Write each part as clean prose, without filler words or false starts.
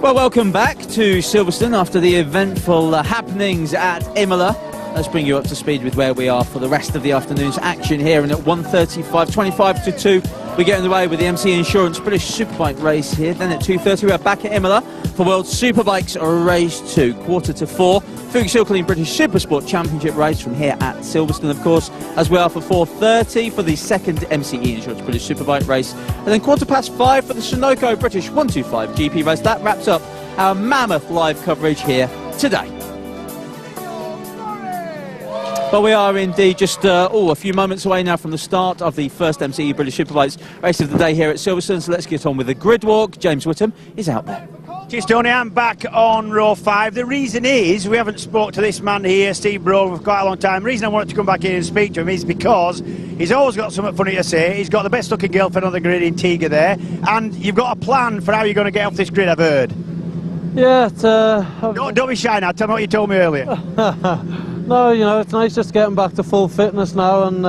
Well, welcome back to Silverstone after the eventful happenings at Imola. Let's bring you up to speed with where we are for the rest of the afternoon's action here. And at 1:35, 25 to 2, we get underway with the MC Insurance British Superbike race here. Then at 2:30, we're back at Imola for World Superbikes Race 2. 3:45, Fuji British Supersport Championship race from here at Silverstone, of course, as we are for 4:30 for the second MCE Insurance British Superbike race. And then 5:15 for the Sunoco British 125 GP race. That wraps up our mammoth live coverage here today. But we are indeed just a few moments away now from the start of the first MCE British Superbikes race of the day here at Silverstone. So let's get on with the grid walk. James Whittam is out there. Cheers, Tony. I'm back on row 5. The reason is we haven't spoke to this man here, Steve Broad, for quite a long time. The reason I wanted to come back here and speak to him is because he's always got something funny to say. He's got the best looking girlfriend on the grid in Tiga there, and you've got a plan for how you're going to get off this grid, I've heard. Yeah, don't be shy now. Tell me what you told me earlier. No, you know, it's nice just getting back to full fitness now, and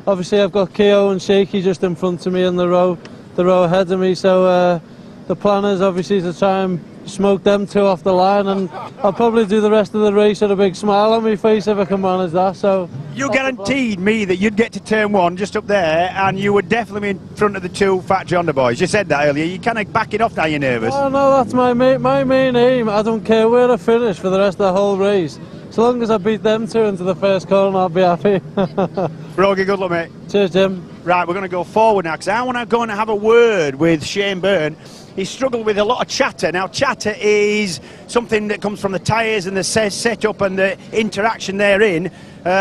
obviously I've got Keo and Shaky just in front of me in the row ahead of me, so the plan is obviously to try and smoke them two off the line, and I'll probably do the rest of the race with a big smile on my face if I can manage that. So you guaranteed me that you'd get to turn 1 just up there, and you would definitely be in front of the two Fat Honda boys. You said that earlier. You kind of backing off now. You're nervous. Oh no, that's my main aim. I don't care where I finish for the rest of the whole race. As long as I beat them two into the first corner, I'll be happy. Brogy, good luck, mate. Cheers, Jim. Right, we're going to go forward now, because I want to go and have a word with Shane Byrne. He's struggled with a lot of chatter. Now, chatter is something that comes from the tyres and the setup and the interaction therein.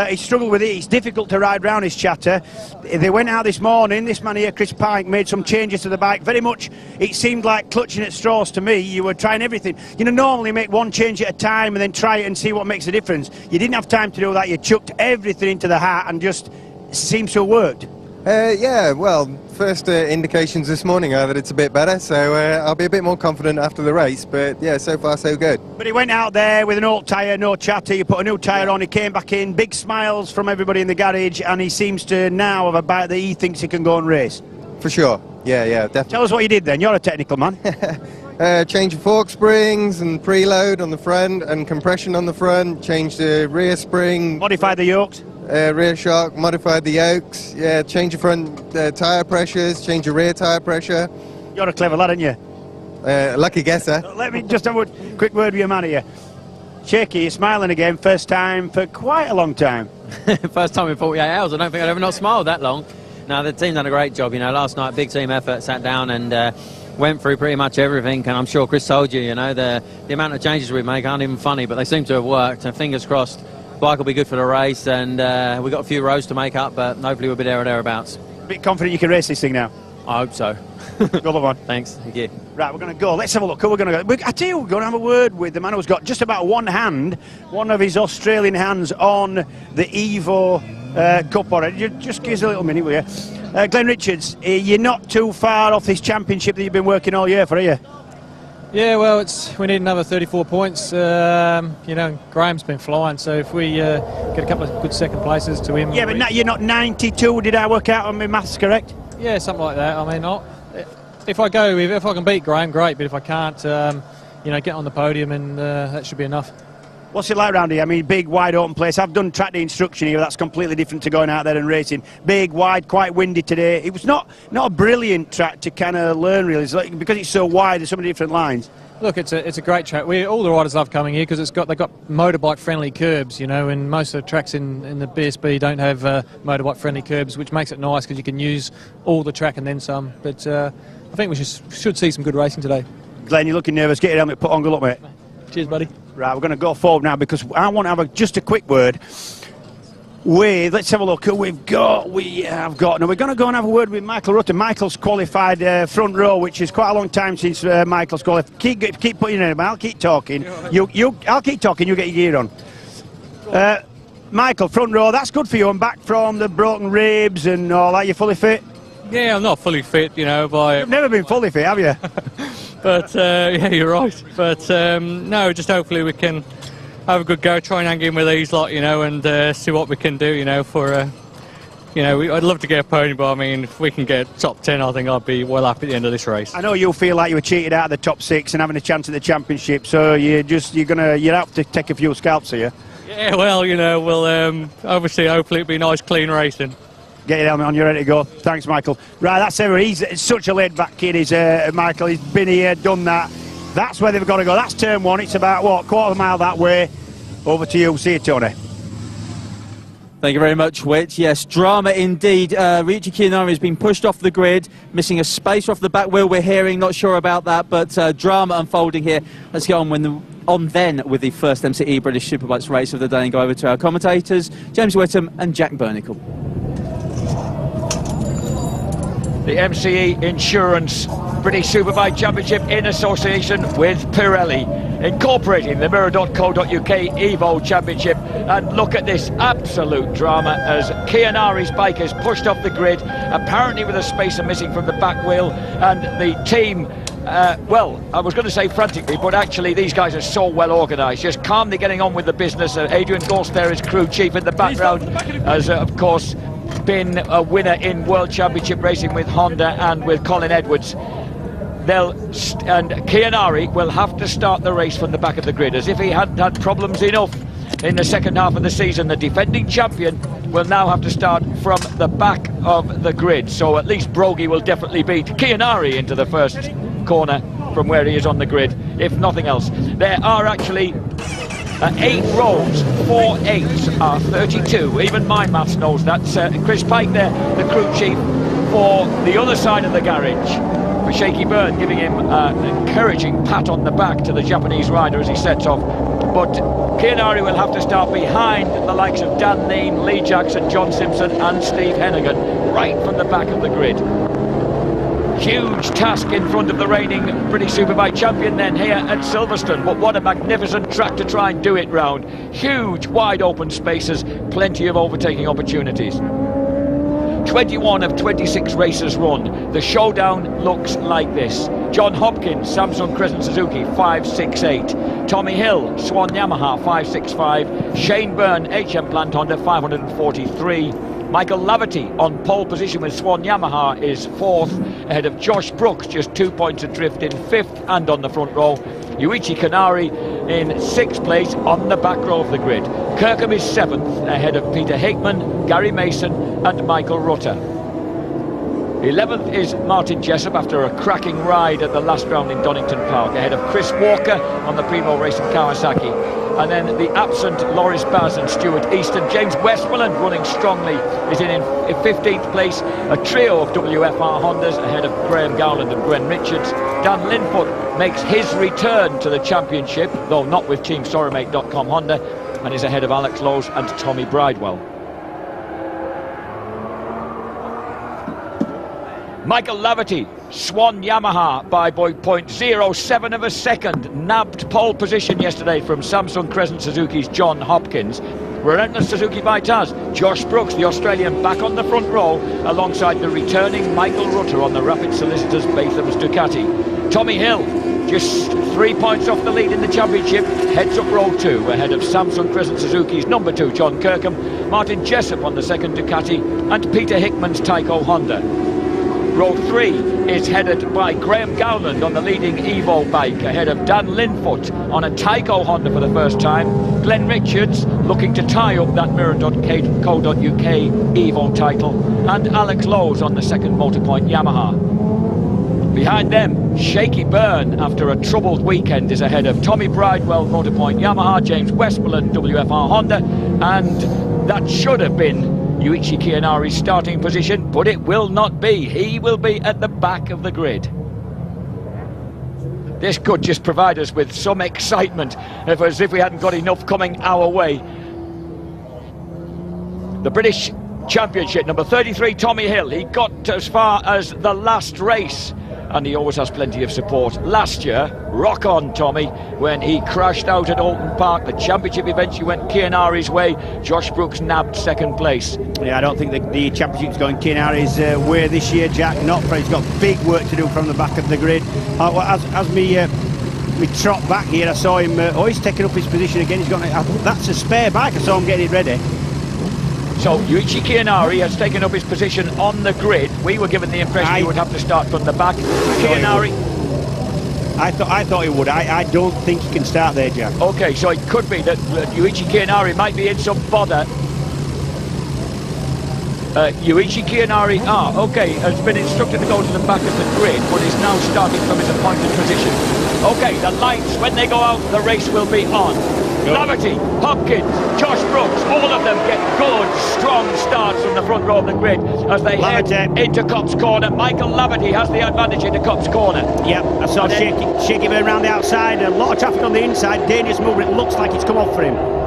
He struggled with it. It's difficult to ride round his chatter. They went out this morning. This man here, Chris Pike, made some changes to the bike. Very much, it seemed like clutching at straws to me. You were trying everything. You know, normally make one change at a time and then try it and see what makes a difference. You didn't have time to do that. You chucked everything into the hat and just seems to have worked. Yeah, well, first indications this morning are that it's a bit better, so I'll be a bit more confident after the race, but yeah, so far so good. But he went out there with an old tyre, no chatter, you put a new tyre on, he came back in, big smiles from everybody in the garage, and he seems to now have a bike that he thinks he can go and race. For sure, yeah, definitely. Tell us what you did then, you're a technical man. Change of fork springs and preload on the front and compression on the front, change the rear spring. Modified the yokes. Rear shock, modified the yokes, yeah, change your front tyre pressures, change your rear tyre pressure. You're a clever lad, aren't you? Lucky guesser. Let me just have a quick word with your man here. Shaky, you're smiling again, first time for quite a long time. First time in 48 hours, I don't think I've ever not smiled that long. No, the team done a great job, you know, last night, big team effort, sat down and went through pretty much everything, and I'm sure Chris told you, you know, the amount of changes we make aren't even funny, but they seem to have worked, and fingers crossed. Bike will be good for the race, and we've got a few rows to make up, but hopefully we'll be there or thereabouts. Bit confident you can race this thing now? I hope so. Good luck, man. Thanks. Thank you. Right, we're going to go. Let's have a look. Who we're going to go? I tell you, we're going to have a word with the man who's got just about one of his Australian hands on the Evo Cup already. Just give us a little minute, will you? Glenn Richards, you're not too far off this championship that you've been working all year for, are you? Yeah, well, we need another 34 points. You know, Graham's been flying, so if we get a couple of good second places to him... Yeah, but you're not 92, did I work out on my maths correct? Yeah, something like that. I mean, if I can beat Graham, great, but if I can't, you know, get on the podium, and that should be enough. What's it like round here? I mean, big, wide open place. I've done track day instruction here. That's completely different to going out there and racing. Big, wide, quite windy today. It was not a brilliant track to kind of learn, really. It's like, because it's so wide, there's so many different lines. Look, it's a great track. All the riders love coming here because they've got motorbike-friendly curbs, you know, and most of the tracks in the BSB don't have motorbike-friendly curbs, which makes it nice because you can use all the track and then some. But I think we should see some good racing today. Glenn, you're looking nervous. Get your helmet put on. Good luck, mate. Cheers, buddy. Right, we're going to go forward now because I want to have just a quick word with, let's have a look who we've got. Now we're going to go and have a word with Michael Rutter. Michael's qualified front row, which is quite a long time since Michael's qualified. Keep putting in, I'll keep talking. I'll keep talking, you get your gear on. Michael, front row, that's good for you. I'm back from the broken ribs and all that. You fully fit? Yeah, I'm not fully fit, you know. You've never been fully fit, have you? But yeah, you're right. But no, just hopefully we can have a good go, try and hang in with these lot, you know, and see what we can do, you know, for you know, I'd love to get a podium, but I mean, if we can get top 10, I think I'd be well happy at the end of this race. I know you'll feel like you were cheated out of the top 6 and having a chance at the championship, so you're have to take a few scalps here. Yeah, well, you know, we'll obviously, hopefully, it'll be nice, clean racing. Get your helmet on, you're ready to go. Thanks, Michael. Right, that's everyone. He's such a laid-back kid, is Michael. He's been here, done that. That's where they've got to go. That's turn 1. It's about, what, quarter of a mile that way. Over to you. See you, Tony. Thank you very much, Whit. Yes, drama indeed. Ryuichi Kiyanari has been pushed off the grid, missing a space off the back wheel, we're hearing. Not sure about that, but drama unfolding here. Let's get on then with the first MCE British Superbikes race of the day and go over to our commentators, James Whittam and Jack Bernicle. The MCE Insurance British Superbike Championship in association with Pirelli, incorporating the Mirror.co.uk Evo Championship. And look at this absolute drama as Kiyanari's bike is pushed off the grid, apparently with a spacer missing from the back wheel, and the team, well, I was going to say frantically, but actually these guys are so well organised, just calmly getting on with the business. Adrian Ghost there is crew chief in the background, as of course been a winner in World Championship racing with Honda and with Colin Edwards. And Kiyanari will have to start the race from the back of the grid, as if he hadn't had problems enough in the second half of the season. The defending champion will now have to start from the back of the grid, so at least Brogy will definitely beat Kiyanari into the first corner from where he is on the grid, if nothing else. There are actually 8 rows. 4 8s are 32. Even my maths knows that. Chris Pike there, the crew chief for the other side of the garage, for Shaky Byrne, giving him an encouraging pat on the back to the Japanese rider as he sets off. But Kiyanari will have to start behind the likes of Dan Lean, Lee Jackson, John Simpson and Steve Hennigan, right from the back of the grid. Huge task in front of the reigning British Superbike champion then here at Silverstone, but what a magnificent track to try and do it round. Huge wide open spaces, plenty of overtaking opportunities. 21 of 26 races run. The showdown looks like this. John Hopkins, Samsung Crescent Suzuki 568. Tommy Hill, Swan Yamaha 565. Shane Byrne, HM Plant Honda 543. Michael Laverty on pole position with Swan Yamaha is 4th, ahead of Josh Brooks, just 2 points adrift in 5th and on the front row. Yuichi Kanari in 6th place on the back row of the grid. Kirkham is 7th, ahead of Peter Hickman, Gary Mason and Michael Rutter. 11th is Martin Jessup after a cracking ride at the last round in Donington Park, ahead of Chris Walker on the Primo Racing Kawasaki. And then the absent Loris Baz and Stuart Easton. James Westmoreland running strongly is in 15th place. A trio of WFR Hondas ahead of Graham Gowland and Gwen Richards. Dan Linfoot makes his return to the championship, though not with Team Soramate.com Honda, and is ahead of Alex Lowes and Tommy Bridewell. Michael Laverty, Swan Yamaha by 0.07 of a second, nabbed pole position yesterday from Samsung Crescent Suzuki's John Hopkins. Relentless Suzuki Vitaz, Josh Brooks, the Australian, back on the front row alongside the returning Michael Rutter on the Rapid Solicitors Batham's Ducati. Tommy Hill, just 3 points off the lead in the championship, heads up row 2 ahead of Samsung Crescent Suzuki's number 2 John Kirkham, Martin Jessup on the second Ducati and Peter Hickman's Tyco Honda. Row 3 is headed by Graham Gowland on the leading Evo bike, ahead of Dan Linfoot on a Tyco Honda for the first time. Glenn Richards looking to tie up that Mirror.co.uk Evo title, and Alex Lowes on the second Motorpoint Yamaha. Behind them, Shaky Byrne, after a troubled weekend, is ahead of Tommy Bridewell, Motorpoint Yamaha, James Westmoreland, WFR Honda, and that should have been Yuichi Kiyanari's starting position, but it will not be. He will be at the back of the grid. This could just provide us with some excitement, as if we hadn't got enough coming our way. The British Championship, number 33, Tommy Hill. He got as far as the last race, and he always has plenty of support. Last year, rock on Tommy, when he crashed out at Alton Park. The championship eventually went Kiyanari's way. Josh Brooks nabbed second place. Yeah, I don't think the championship's going Kiyanari's way this year, Jack. Not for, he's got big work to do from the back of the grid. As we trot back here, I saw him, he's taking up his position again. He's got, that's a spare bike. I saw him getting it ready. So Yuichi Kianari has taken up his position on the grid. We were given the impression he would have to start from the back. Kianari. I thought he would. I don't think he can start there, Jack. Okay, so it could be that Yuichi Kianari might be in some bother. Yuichi Kianari, okay, has been instructed to go to the back of the grid, but is now starting from his appointed position. Okay, the lights, when they go out, the race will be on. Laverty, Hopkins, Josh Brooks, all of them get good, strong starts from the front row of the grid as they head into Copse Corner. Michael Laverty has the advantage into Copse Corner. Yep, I saw shaky burn around the outside, a lot of traffic on the inside, dangerous movement, it looks like it's come off for him.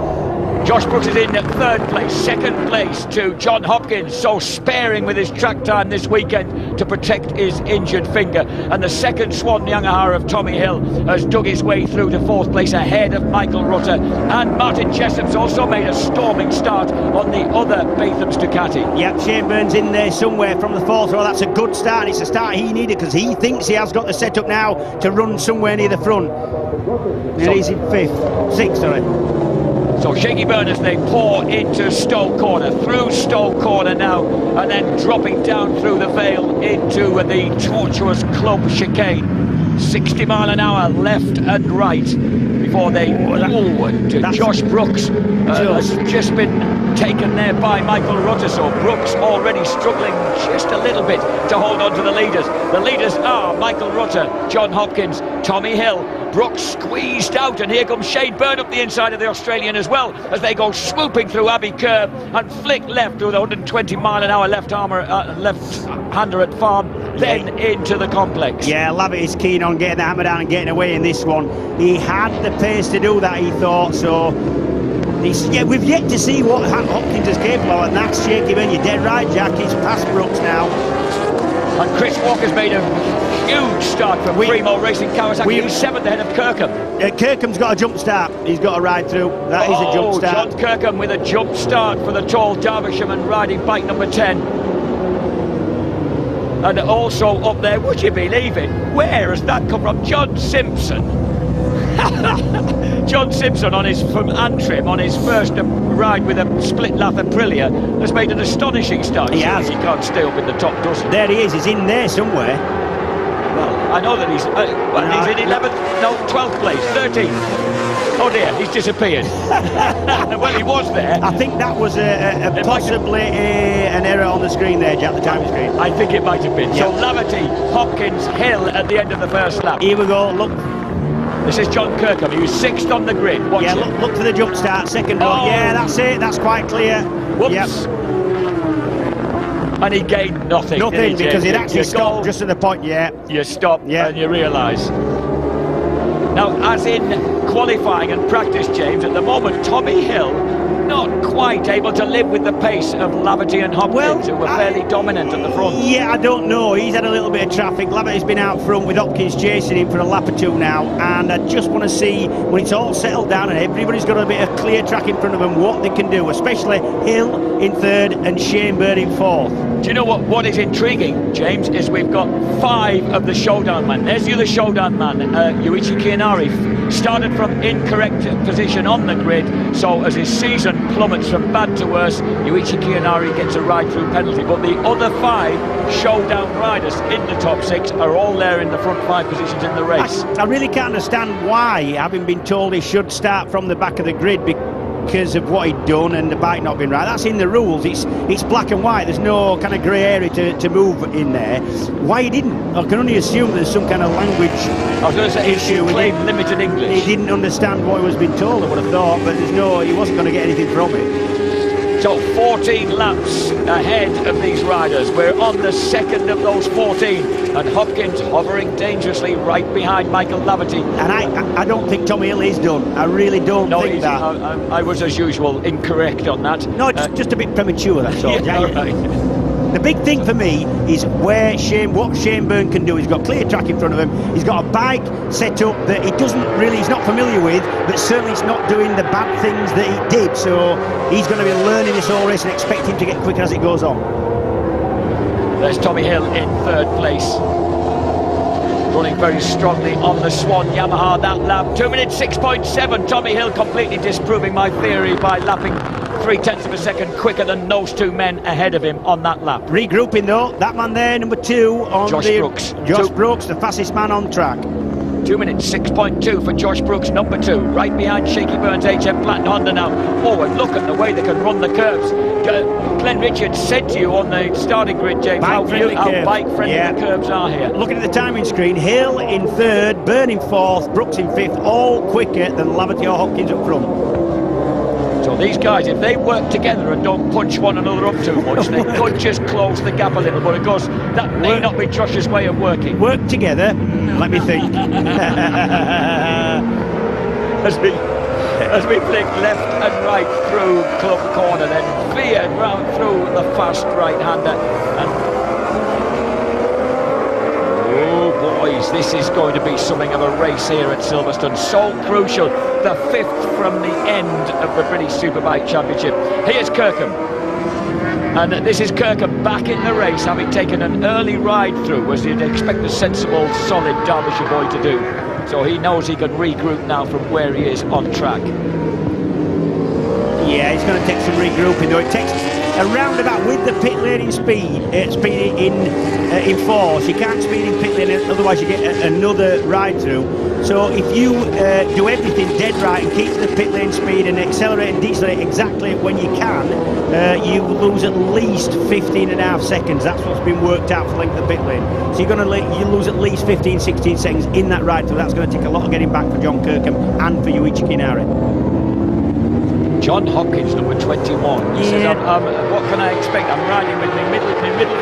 Josh Brooks is in third place, second place to John Hopkins, so sparing with his track time this weekend to protect his injured finger. And the second Swan Yamaha of Tommy Hill has dug his way through to fourth place ahead of Michael Rutter. And Martin Jessop's also made a storming start on the other Batham's Ducati. Yep, Shane Byrne's in there somewhere from the fourth row. That's a good start. It's a start he needed because he thinks he has got the setup now to run somewhere near the front. And he's in sixth, sorry. So Shaky Byrne as they pour into Stowe Corner, through Stowe Corner now, and then dropping down through the Vale into the tortuous club chicane. 60 mile an hour left and right before they forward to Josh Brooks. Has just been taken there by Michael Rutter, so Brooks already struggling just a little bit to hold on to the leaders. The leaders are Michael Rutter, John Hopkins, Tommy Hill. Brooks squeezed out, and here comes Shane Byrne up the inside of the Australian as well as they go swooping through Abbey Curve and flick left through the 120 mile an hour left-hander at Farm, then into the complex. Yeah, Lavitt is keen on getting the hammer down and getting away in this one. He had the pace to do that, he thought, so we've yet to see what Hopkins is capable of, and that's Shaky Byrne. You're dead right, Jack. He's past Brooks now. And Chris Walker's made a huge start from Primo Racing Kawasaki. He's seventh ahead of Kirkham. Kirkham's got a jump start. He's got to ride through. That is a jump start. John Kirkham with a jump start for the tall Derbyshire riding bike number 10. And also up there, would you believe it? Where has that come from? John Simpson. John Simpson from Antrim on his first ride with a split lath Aprilia has made an astonishing start. He has. He can't stay up in the top dozen. There he is. He's in there somewhere. Well, I know that he's in 11th, no, 12th place, 13th. Oh dear, he's disappeared. Well, he was there. I think that was possibly an error on the screen there, Jack, the time screen. I think it might have been. Yeah. So Laverty, Hopkins, Hill at the end of the first lap. Here we go, look. This is John Kirkham, he was sixth on the grid. Watch yeah, look for the jump start, second row. Yeah, that's it, that's quite clear. Whoops. Yep. And he gained nothing. Nothing, because he'd actually stopped just at the point, You stop and you realise. Now, as in qualifying and practice, James, at the moment, Tommy Hill not quite able to live with the pace of Laverty and Hopkins, who were fairly dominant at the front. Yeah, I don't know. He's had a little bit of traffic. Laverty's been out front with Hopkins chasing him for a lap or two now, and I just want to see, when it's all settled down and everybody's got a bit of clear track in front of them, what they can do, especially Hill in third and Shane Byrne in fourth. Do you know what is intriguing, James, is we've got 5 of the showdown man. There's the other showdown man, Yuichi Kianari, started from incorrect position on the grid, so as his season plummets from bad to worse, Yuichi Kianari gets a ride-through penalty, but the other 5 showdown riders in the top 6 are all there in the front 5 positions in the race. I really can't understand why, having been told he should start from the back of the grid because of what he'd done and the bike not being right. That's in the rules. It's black and white. There's no kind of grey area to move in there. Why he didn't? I can only assume there's some kind of language I was going to say issue. He claimed limited English. He didn't understand what he was being told, I would have thought, but he wasn't going to get anything from it. So 14 laps ahead of these riders. We're on the second of those 14, and Hopkins hovering dangerously right behind Michael Laverty. And I don't think Tommy Hill is done. I really don't think that. I was, as usual, incorrect on that. No, just a bit premature, that's all. Yeah, right. The big thing for me is what Shane Byrne can do. He's got clear track in front of him. He's got a bike set up that he's not familiar with, but certainly it's not doing the bad things that he did. So he's going to be learning this whole race and expect him to get quicker as it goes on. There's Tommy Hill in third place, running very strongly on the Swan Yamaha that lap. 2 minutes 6.7. Tommy Hill completely disproving my theory by lapping 3/10 of a second quicker than those two men ahead of him on that lap. Regrouping though, that man there, number 2 on Josh Brooks. Josh Brooks, the fastest man on track. 2 minutes 6.2 for Josh Brooks, number 2, right behind Shaky Burns, HM Platinum Honda now. Oh, and look at the way they can run the curves. Glenn Richards said to you on the starting grid, James, how bike-friendly the curbs are here. Looking at the timing screen, Hill in 3rd, Byrne in 4th, Brooks in 5th, all quicker than Laverty or Hopkins up front. So these guys, if they work together and don't punch one another up too much, they could just close the gap a little. But of course, that may not be Josh's way of working. Work together, let me think. As we flick left and right through Club Corner, then veered round through the fast right-hander. Oh boys, this is going to be something of a race here at Silverstone. So crucial, the 5th from the end of the British Superbike Championship. Here's Kirkham. And this is Kirkham back in the race, having taken an early ride through, as you'd expect a sensible, solid Derbyshire boy to do. So he knows he can regroup now from where he is on track. Yeah, he's going to take some regrouping though. It takes a roundabout with the pit lane in speed in force. You can't speed in pit lane, otherwise you get another ride through. So if you do everything dead right and keep the pit lane speed and accelerate and decelerate exactly when you can, you lose at least 15.5 seconds. That's what's been worked out for length of the pit lane. So you're going to lose at least 15-16 seconds in that ride through. That's going to take a lot of getting back for John Kirkham and for Yuichi Kinari. John Hopkins, number 21. He says, what can I expect? I'm riding with my middle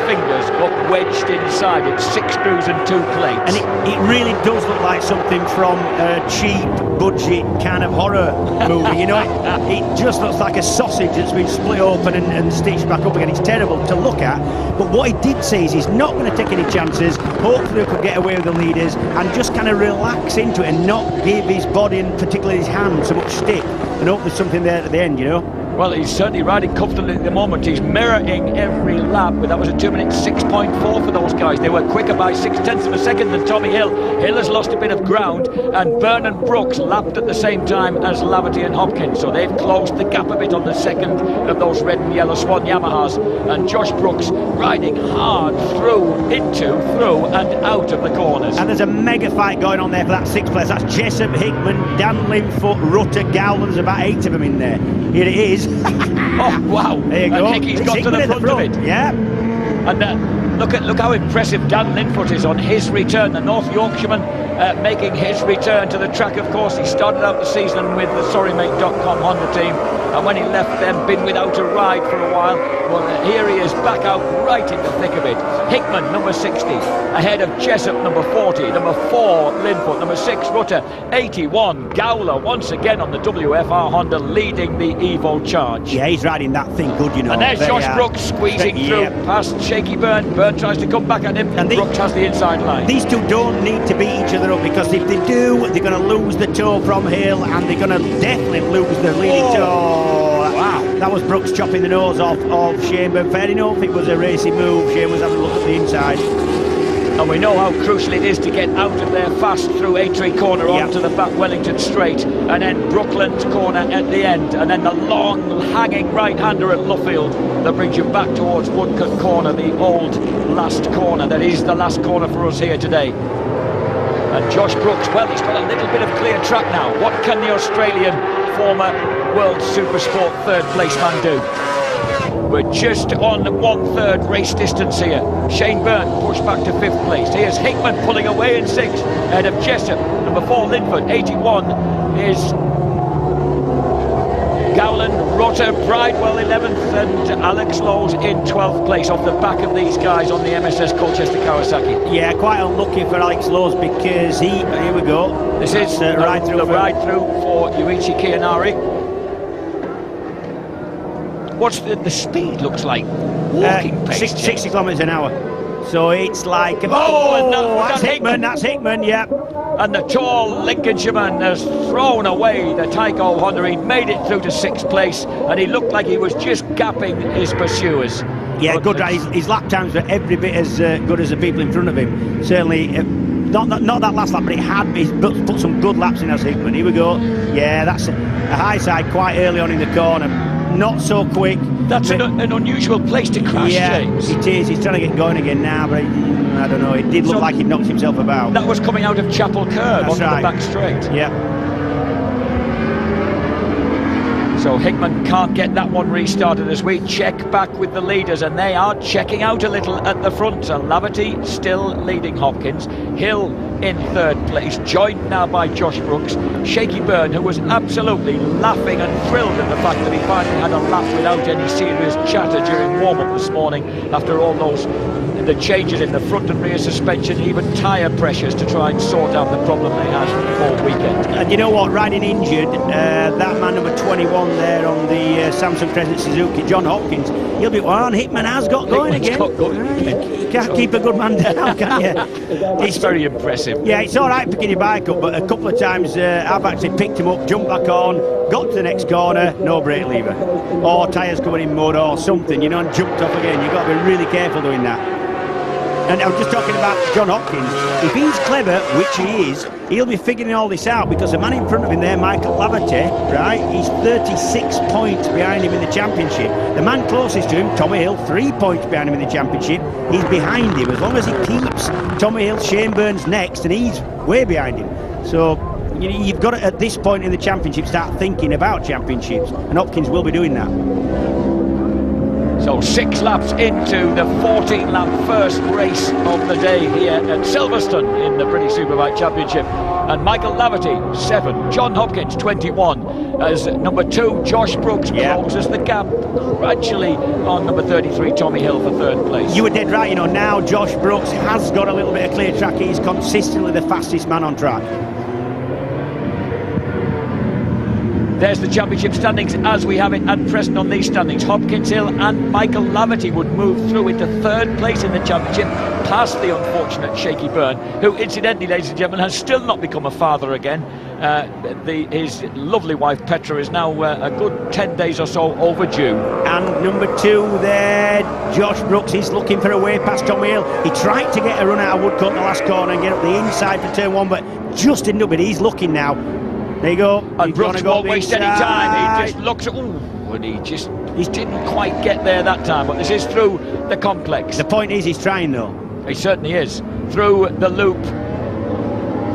fingers up wedged inside. It's 6 screws and 2 plates. And it really does look like something from a cheap, budget kind of horror movie, you know? It just looks like a sausage that's been split open and stitched back up again. It's terrible to look at. But what he did say is he's not going to take any chances. Hopefully he could get away with the leaders and just kind of relax into it and not give his body and particularly his hands so much stick. And hope there's something there at the end, you know? Well, he's certainly riding comfortably at the moment. He's mirroring every lap, but that was a 2 minutes 6.4 for those guys. They were quicker by 0.6 of a second than Tommy Hill. Hill has lost a bit of ground, and Byrne and Brooks lapped at the same time as Laverty and Hopkins. So they've closed the gap a bit on the second of those red and yellow Swan Yamahas. And Josh Brooks riding hard through, and out of the corners. And there's a mega fight going on there for that 6th place. That's Jessup, Hickman, Dan Linfoot, Rutter, Gowland. There's about 8 of them in there. Here it is. Oh wow! There you go. And Hickey's got to the front of it. Yeah. And look how impressive Dan Linfoot is on his return. The North Yorkshireman making his return to the track. Of course, he started out the season with the SorryMate.com Honda team, and when he left them, been without a ride for a while. Well, here he is back out right in the thick of it. Hickman, number 60, ahead of Jessup, number 40, number 4, Linfoot, number 6, Rutter, 81, Gowler, once again on the WFR Honda, leading the Evo charge. Yeah, he's riding that thing good, you know. And there's Josh Brooks squeezing through past Shaky Byrne. Byrne tries to come back at him, and Brooks has the inside line. These two don't need to beat each other up, because if they do, they're going to lose the toe from Hill, and they're going to definitely lose the leading toe. Wow. That was Brooks chopping the nose off of Shane, but fair enough, it was a racing move. Shane was having a look at the inside. And we know how crucial it is to get out of there fast through A3 corner onto the back Wellington straight, and then Brooklands corner at the end, and then the long hanging right-hander at Luffield that brings you back towards Woodcut corner, the old last corner that is the last corner for us here today. And Josh Brooks, well, he's got a little bit of clear track now. What can the Australian former World Supersport third place man do? We're just on 1/3 race distance here. Shane Byrne pushed back to 5th place. Here's Hickman pulling away in 6th, ahead of Jessup. Number 4, Linfoot. 81 is Gowland, Rutter, Bridewell 11th, and Alex Lowe's in 12th place off the back of these guys on the MSS Colchester Kawasaki. Yeah, quite unlucky for Alex Lowe's, because here we go. This is the ride through for Yuichi Kinari. What's the speed looks like? Walking pace. 60 kilometres an hour. So it's like... and that's Hickman, yeah. And the tall Lincolnshireman has thrown away the Tyco Honda. He made it through to 6th place, and he looked like he was just gapping his pursuers. Yeah, good ride. His lap times were every bit as good as the people in front of him. Certainly, not that last lap, but he's put some good laps in as Hickman. Here we go. Yeah, that's a high side quite early on in the corner. not so quick. That's an unusual place to crash, James. It is. He's trying to get going again now, but I don't know. It did look like he knocked himself about. That was coming out of Chapel Curve onto the back straight. Yeah. So Hickman can't get that one restarted as we check back with the leaders, and they are checking out a little at the front. So Laverty still leading Hopkins. Hill in third place, joined now by Josh Brooks. Shaky Byrne, who was absolutely laughing and thrilled at the fact that he finally had a lap without any serious chatter during warm-up this morning after all those the changes in the front and rear suspension, even tyre pressures to try and sort out the problem they had all weekend. And you know what, riding injured, that man number 21 there on the Samsung Crescent Suzuki, John Hopkins, he'll be on. Hickman has got going again. You can't keep a good man down, can you? It's very impressive. Yeah, it's all right picking your bike up, but a couple of times I've actually picked him up, jumped back on, got to the next corner, no brake lever, or tyres coming in mud or something, you know, and jumped off again. You've got to be really careful doing that. And I'm just talking about John Hopkins. If he's clever, which he is, he'll be figuring all this out, because the man in front of him there, Michael Laverty, right, he's 36 points behind him in the championship. The man closest to him, Tommy Hill, 3 points behind him in the championship. He's behind him. As long as he keeps Tommy Hill, Shane Byrne's next, and he's way behind him. So you've got to, at this point in the championship, start thinking about championships, and Hopkins will be doing that. So 6 laps into the 14-lap first race of the day here at Silverstone in the British Superbike Championship. And Michael Laverty, 7. John Hopkins, 21. As number 2, Josh Brooks closes the gap gradually on number 33, Tommy Hill, for third place. You were dead right, you know, now Josh Brooks has got a little bit of clear track. He's consistently the fastest man on track. There's the championship standings as we have it at present on these standings. Hopkins, Hill and Michael Laverty would move through into third place in the championship, past the unfortunate Shaky Byrne, who incidentally, ladies and gentlemen, has still not become a father again. His lovely wife Petra is now a good 10 days or so overdue. And number 2 there, Josh Brooks, is looking for a way past Tommy Hill. He tried to get a run out of Woodcote in the last corner and get up the inside for turn 1, but just didn't do it. He's looking now. There you go. And Brooks won't waste any time. He just looks at, and he didn't quite get there that time, but this is through the complex. The point is, he's trying though. He certainly is. Through the loop.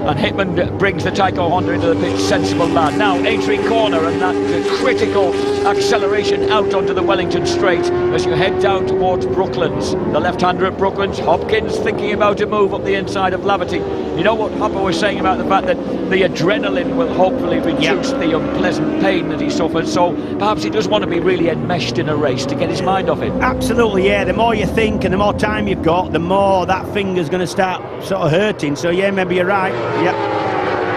And Hickman brings the Tyco Honda into the pitch, sensible lad. Now entering corner, and that critical acceleration out onto the Wellington Straight as you head down towards Brooklands. The left-hander at Brooklands, Hopkins thinking about a move up the inside of Laverty. You know what Hopper was saying about the fact that the adrenaline will hopefully reduce the unpleasant pain that he suffers, so perhaps he does want to be really enmeshed in a race to get his mind off it. Absolutely, yeah. The more you think and the more time you've got, the more that finger's going to start sort of hurting. So yeah, maybe you're right. Yep.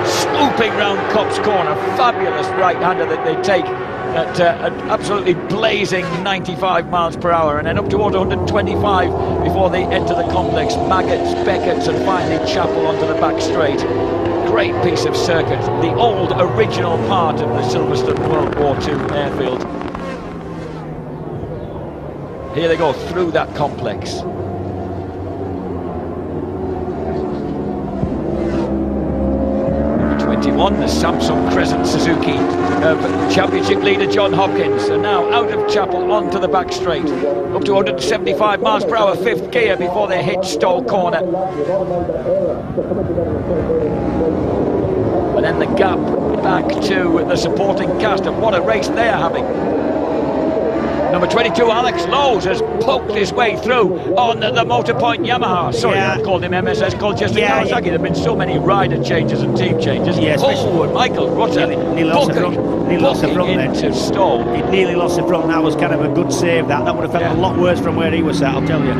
Swooping round Cops Corner, fabulous right-hander that they take at absolutely blazing 95 miles per hour, and then up towards 125 before they enter the complex. Maggots, Beckett's and finally Chapel onto the back straight. Great piece of circuit, the old original part of the Silverstone World War II airfield. Here they go through that complex. The Samsung Crescent Suzuki of championship leader John Hopkins, and now out of Chapel onto the back straight, up to 175 miles per hour, 5th gear before they hit Stowe Corner. And then the gap back to the supporting cast, and what a race they are having. Number 22, Alex Lowe's, has poked his way through on the Motorpoint Yamaha. Sorry, I called him MSS Colchester Kawasaki. There have been so many rider changes and team changes. Yeah, and Michael Rutter booking into Stowe. He nearly lost the front. That was kind of a good save. That would have felt a lot worse from where he was sat, I'll tell you.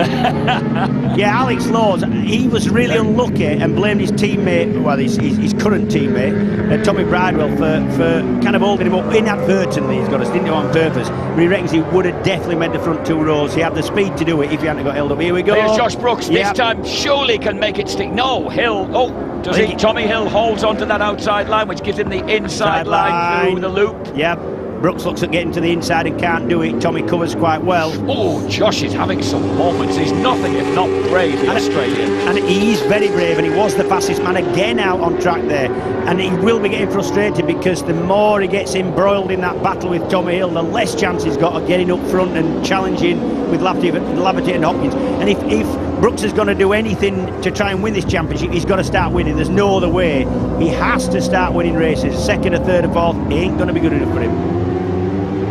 Yeah, Alex Lowe's, he was really unlucky and blamed his teammate, well, his current teammate, Tommy Bridewell, for kind of holding him up inadvertently. He's got us, didn't do it on purpose. But he reckons he would have definitely made the front 2 rows. He had the speed to do it if he hadn't got held up. Here we go. Here's Josh Brooks. This time surely can make it stick. No, Hill. Oh, does he? Tommy Hill holds onto that outside line, which gives him the inside line through the loop. Yep. Brooks looks at getting to the inside and can't do it. Tommy covers quite well. Oh, Josh is having some moments. He's nothing if not brave, the Australian. And he is very brave, and he was the fastest man again out on track there. And he will be getting frustrated because the more he gets embroiled in that battle with Tommy Hill, the less chance he's got of getting up front and challenging with Laverty and Hopkins. And if Brooks is going to do anything to try and win this championship, he's got to start winning. There's no other way. He has to start winning races. Second or third or fourth ain't going to be good enough for him.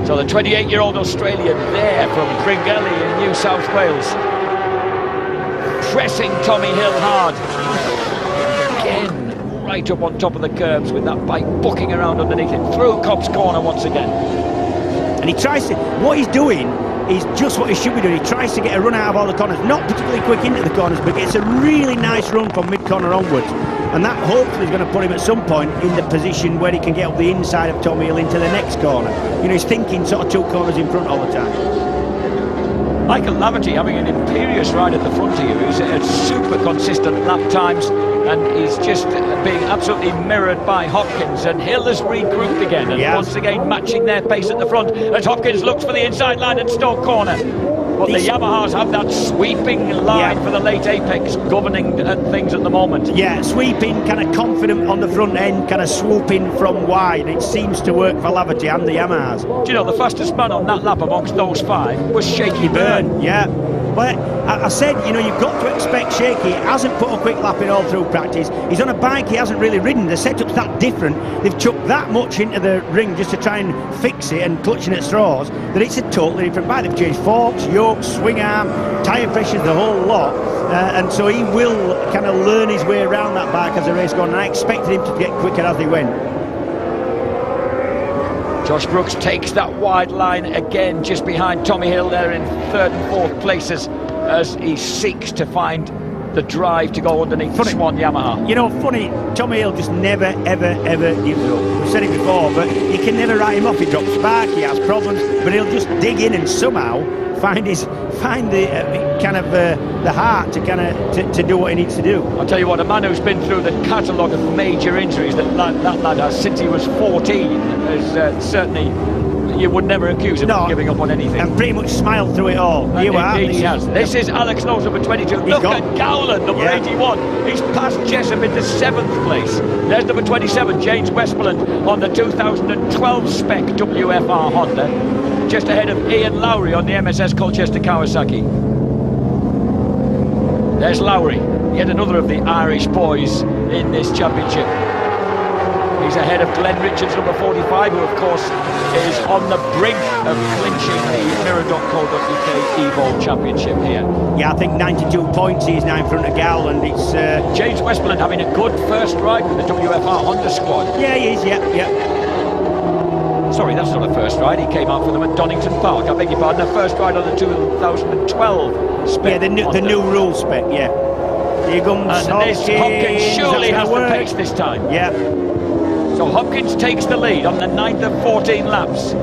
So the 28-year-old Australian there from Bringelly in New South Wales, pressing Tommy Hill hard. Again, right up on top of the curbs with that bike bucking around underneath it. Through Cobb's corner once again. And he tries to, what he's doing is just what he should be doing. He tries to get a run out of all the corners, not particularly quick into the corners, but gets a really nice run from mid-corner onwards. And that hopefully is going to put him at some point in the position where he can get up the inside of Tommy Hill into the next corner. You know, he's thinking sort of 2 corners in front all the time. Michael Laverty having an imperious ride at the front here. He's at super consistent lap times, and he's just being absolutely mirrored by Hopkins. And Hill has regrouped again, and once again matching their pace at the front as Hopkins looks for the inside line at Stoke corner. But the Yamahas have that sweeping line for the late apex governing things at the moment. Yeah, sweeping, kind of confident on the front end, kind of swooping from wide. It seems to work for Laverty and the Yamahas. Do you know, the fastest man on that lap amongst those 5 was Shaky Byrne. Yeah. But I said, you know, you've got to expect Shaky. He hasn't put a quick lap in all through practice. He's on a bike he hasn't really ridden. The setup's that different. They've chucked that much into the ring just to try and fix it and clutching at straws that it's a totally different bike. They've changed forks, yokes, swing arm, tyre pressures, the whole lot. And so he will kind of learn his way around that bike as the race goes on. And I expected him to get quicker as he went. Josh Brooks takes that wide line again, just behind Tommy Hill there in 3rd and 4th places as he seeks to find the drive to go underneath the Swan Yamaha. You know, funny, Tommy Hill just never, ever gives up. We've said it before, but you can never write him off. He drops spark, he has problems, but he'll just dig in and somehow find the heart to to do what he needs to do. I'll tell you what, a man who's been through the catalogue of major injuries that lad has since he was 14 is certainly, you would never accuse him of giving up on anything. And pretty much smiled through it all. Indeed he has. This is Alex Knowles, number 22. Look at Gowland, number 81. He's passed Jessup into 7th place. There's number 27, James Westmoreland, on the 2012 spec WFR Honda. Just ahead of Ian Lowry on the MSS Colchester Kawasaki. There's Lowry, yet another of the Irish boys in this championship. He's ahead of Glenn Richards, number 45, who of course is on the brink of clinching the Mirror.co.uk Evo Championship here. Yeah, I think 92 points he is now in front of Gowland. It's James Westmoreland having a good first ride with the WFR Honda squad. Yeah, he is, yeah. Sorry, that's not a first ride. He came out for them at Donington Park. I beg your pardon, a first ride on the 2012 spec. Yeah, the new rule spec, yeah. Here comes Hopkins surely has the pace this time. Yeah. So Hopkins takes the lead on the 9th of 14 laps.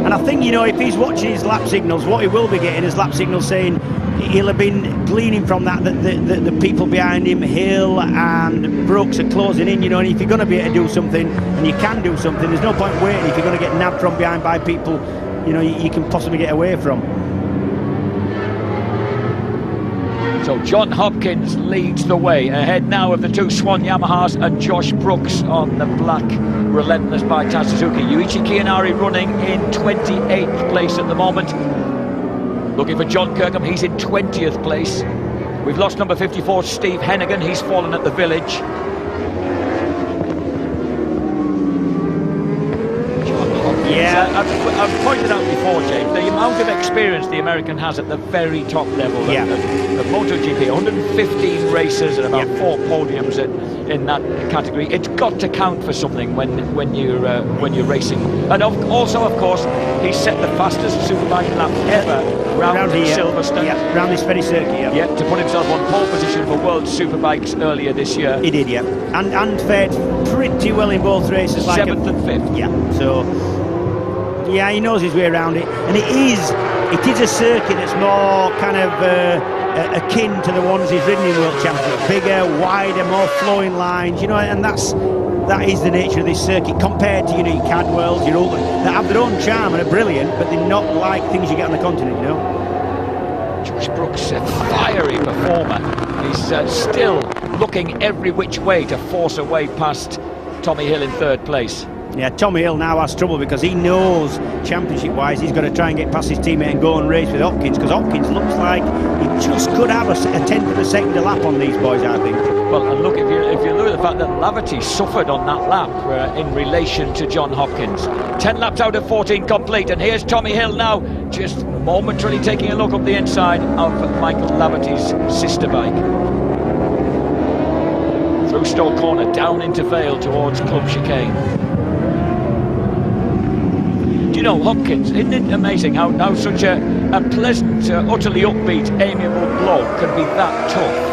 And I think, you know, if he's watching his lap signals, what he will be getting is lap signals saying he'll have been gleaning from that the people behind him, Hill and Brooks, are closing in, you know, and if you're going to be able to do something, and you can do something, there's no point waiting. If you're going to get nabbed from behind by people, you know, you can possibly get away from. So John Hopkins leads the way, ahead now of the 2 Swan Yamahas and Josh Brooks on the black Relentless by Taz Suzuki. Yuichi Kiyanari running in 28th place at the moment. Looking for John Kirkham, he's in 20th place. We've lost number 54, Steve Hennigan, he's fallen at the village. Yeah, I've pointed out before, James, the amount of experience the American has at the very top level. Yeah. The MotoGP, 115 races and about 4 podiums in that category. It's got to count for something when you're racing. And also, of course, he set the fastest superbike lap ever round Silverstone. Yeah, round this very circuit. Yeah, to put himself on pole position for World Superbikes earlier this year. He did, yeah, and fared pretty well in both races. 7th and 5th. Yeah, so. Yeah, he knows his way around it, and it is a circuit that's more kind of akin to the ones he's ridden in World Championship. Bigger, wider, more flowing lines, you know, and that's that is the nature of this circuit compared to, you know, your Cadwells, your Ultimate, that have their own charm and are brilliant, but they're not like things you get on the continent, you know. Josh Brooks, a fiery performer. He's still looking every which way to force a way past Tommy Hill in third place. Yeah, Tommy Hill now has trouble because he knows championship-wise he's got to try and get past his teammate and go and race with Hopkins, because Hopkins looks like he just could have a tenth of a second a lap on these boys, I think. Well, and look, if you look at the fact that Laverty suffered on that lap in relation to John Hopkins. 10 laps out of 14 complete, and here's Tommy Hill now, just momentarily taking a look up the inside of Michael Laverty's sister bike. Through Stowe Corner, down into Vale towards Club Chicane. You know, Hopkins, isn't it amazing how such a pleasant, utterly upbeat, amiable bloke can be that tough?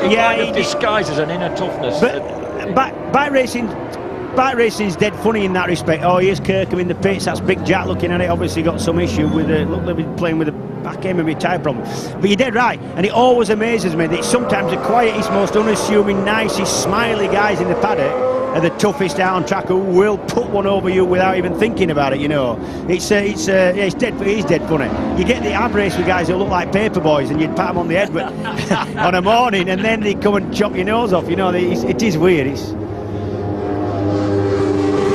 He kind of disguises an inner toughness. But bike racing's dead funny in that respect. Oh, here's Kirkham in the pits, that's Big Jack looking at it, obviously got some issue with it, look, they've been playing with a back end, maybe a tyre problem. But you're dead right, and it always amazes me that sometimes the quietest, most unassuming, nicest, smiley guys in the paddock are the toughest out on track, who will put one over you without even thinking about it, you know. It's dead funny. You get the ab race with guys who look like paper boys and you'd pat them on the head on a morning, and then they come and chop your nose off, you know. It is weird.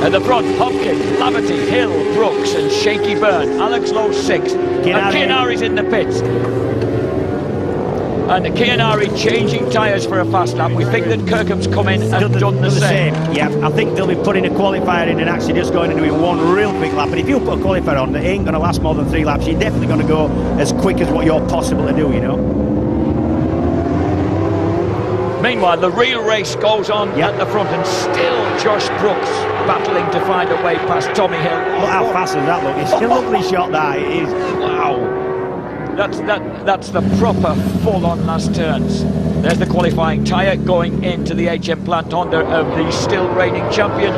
At the front, Hopkins, Laverty, Hill, Brooks and Shaky Byrne. Alex Lowe 6th. And Kianari's in the pits. And Kianari changing tyres for a fast lap. We think that Kirkham's come in and done the same. Yeah, I think they'll be putting a qualifier in and actually just going and doing one real quick lap. And if you put a qualifier on, it ain't going to last more than 3 laps. You're definitely going to go as quick as what you're possible to do, you know. Meanwhile, the real race goes on at the front, and still Josh Brooks battling to find a way past Tommy Hill. Look how fast does that look? It's a lovely shot, that it is. Wow. That's the proper full-on last turns. There's the qualifying tyre going into the HM Plant Honda of the still reigning champion.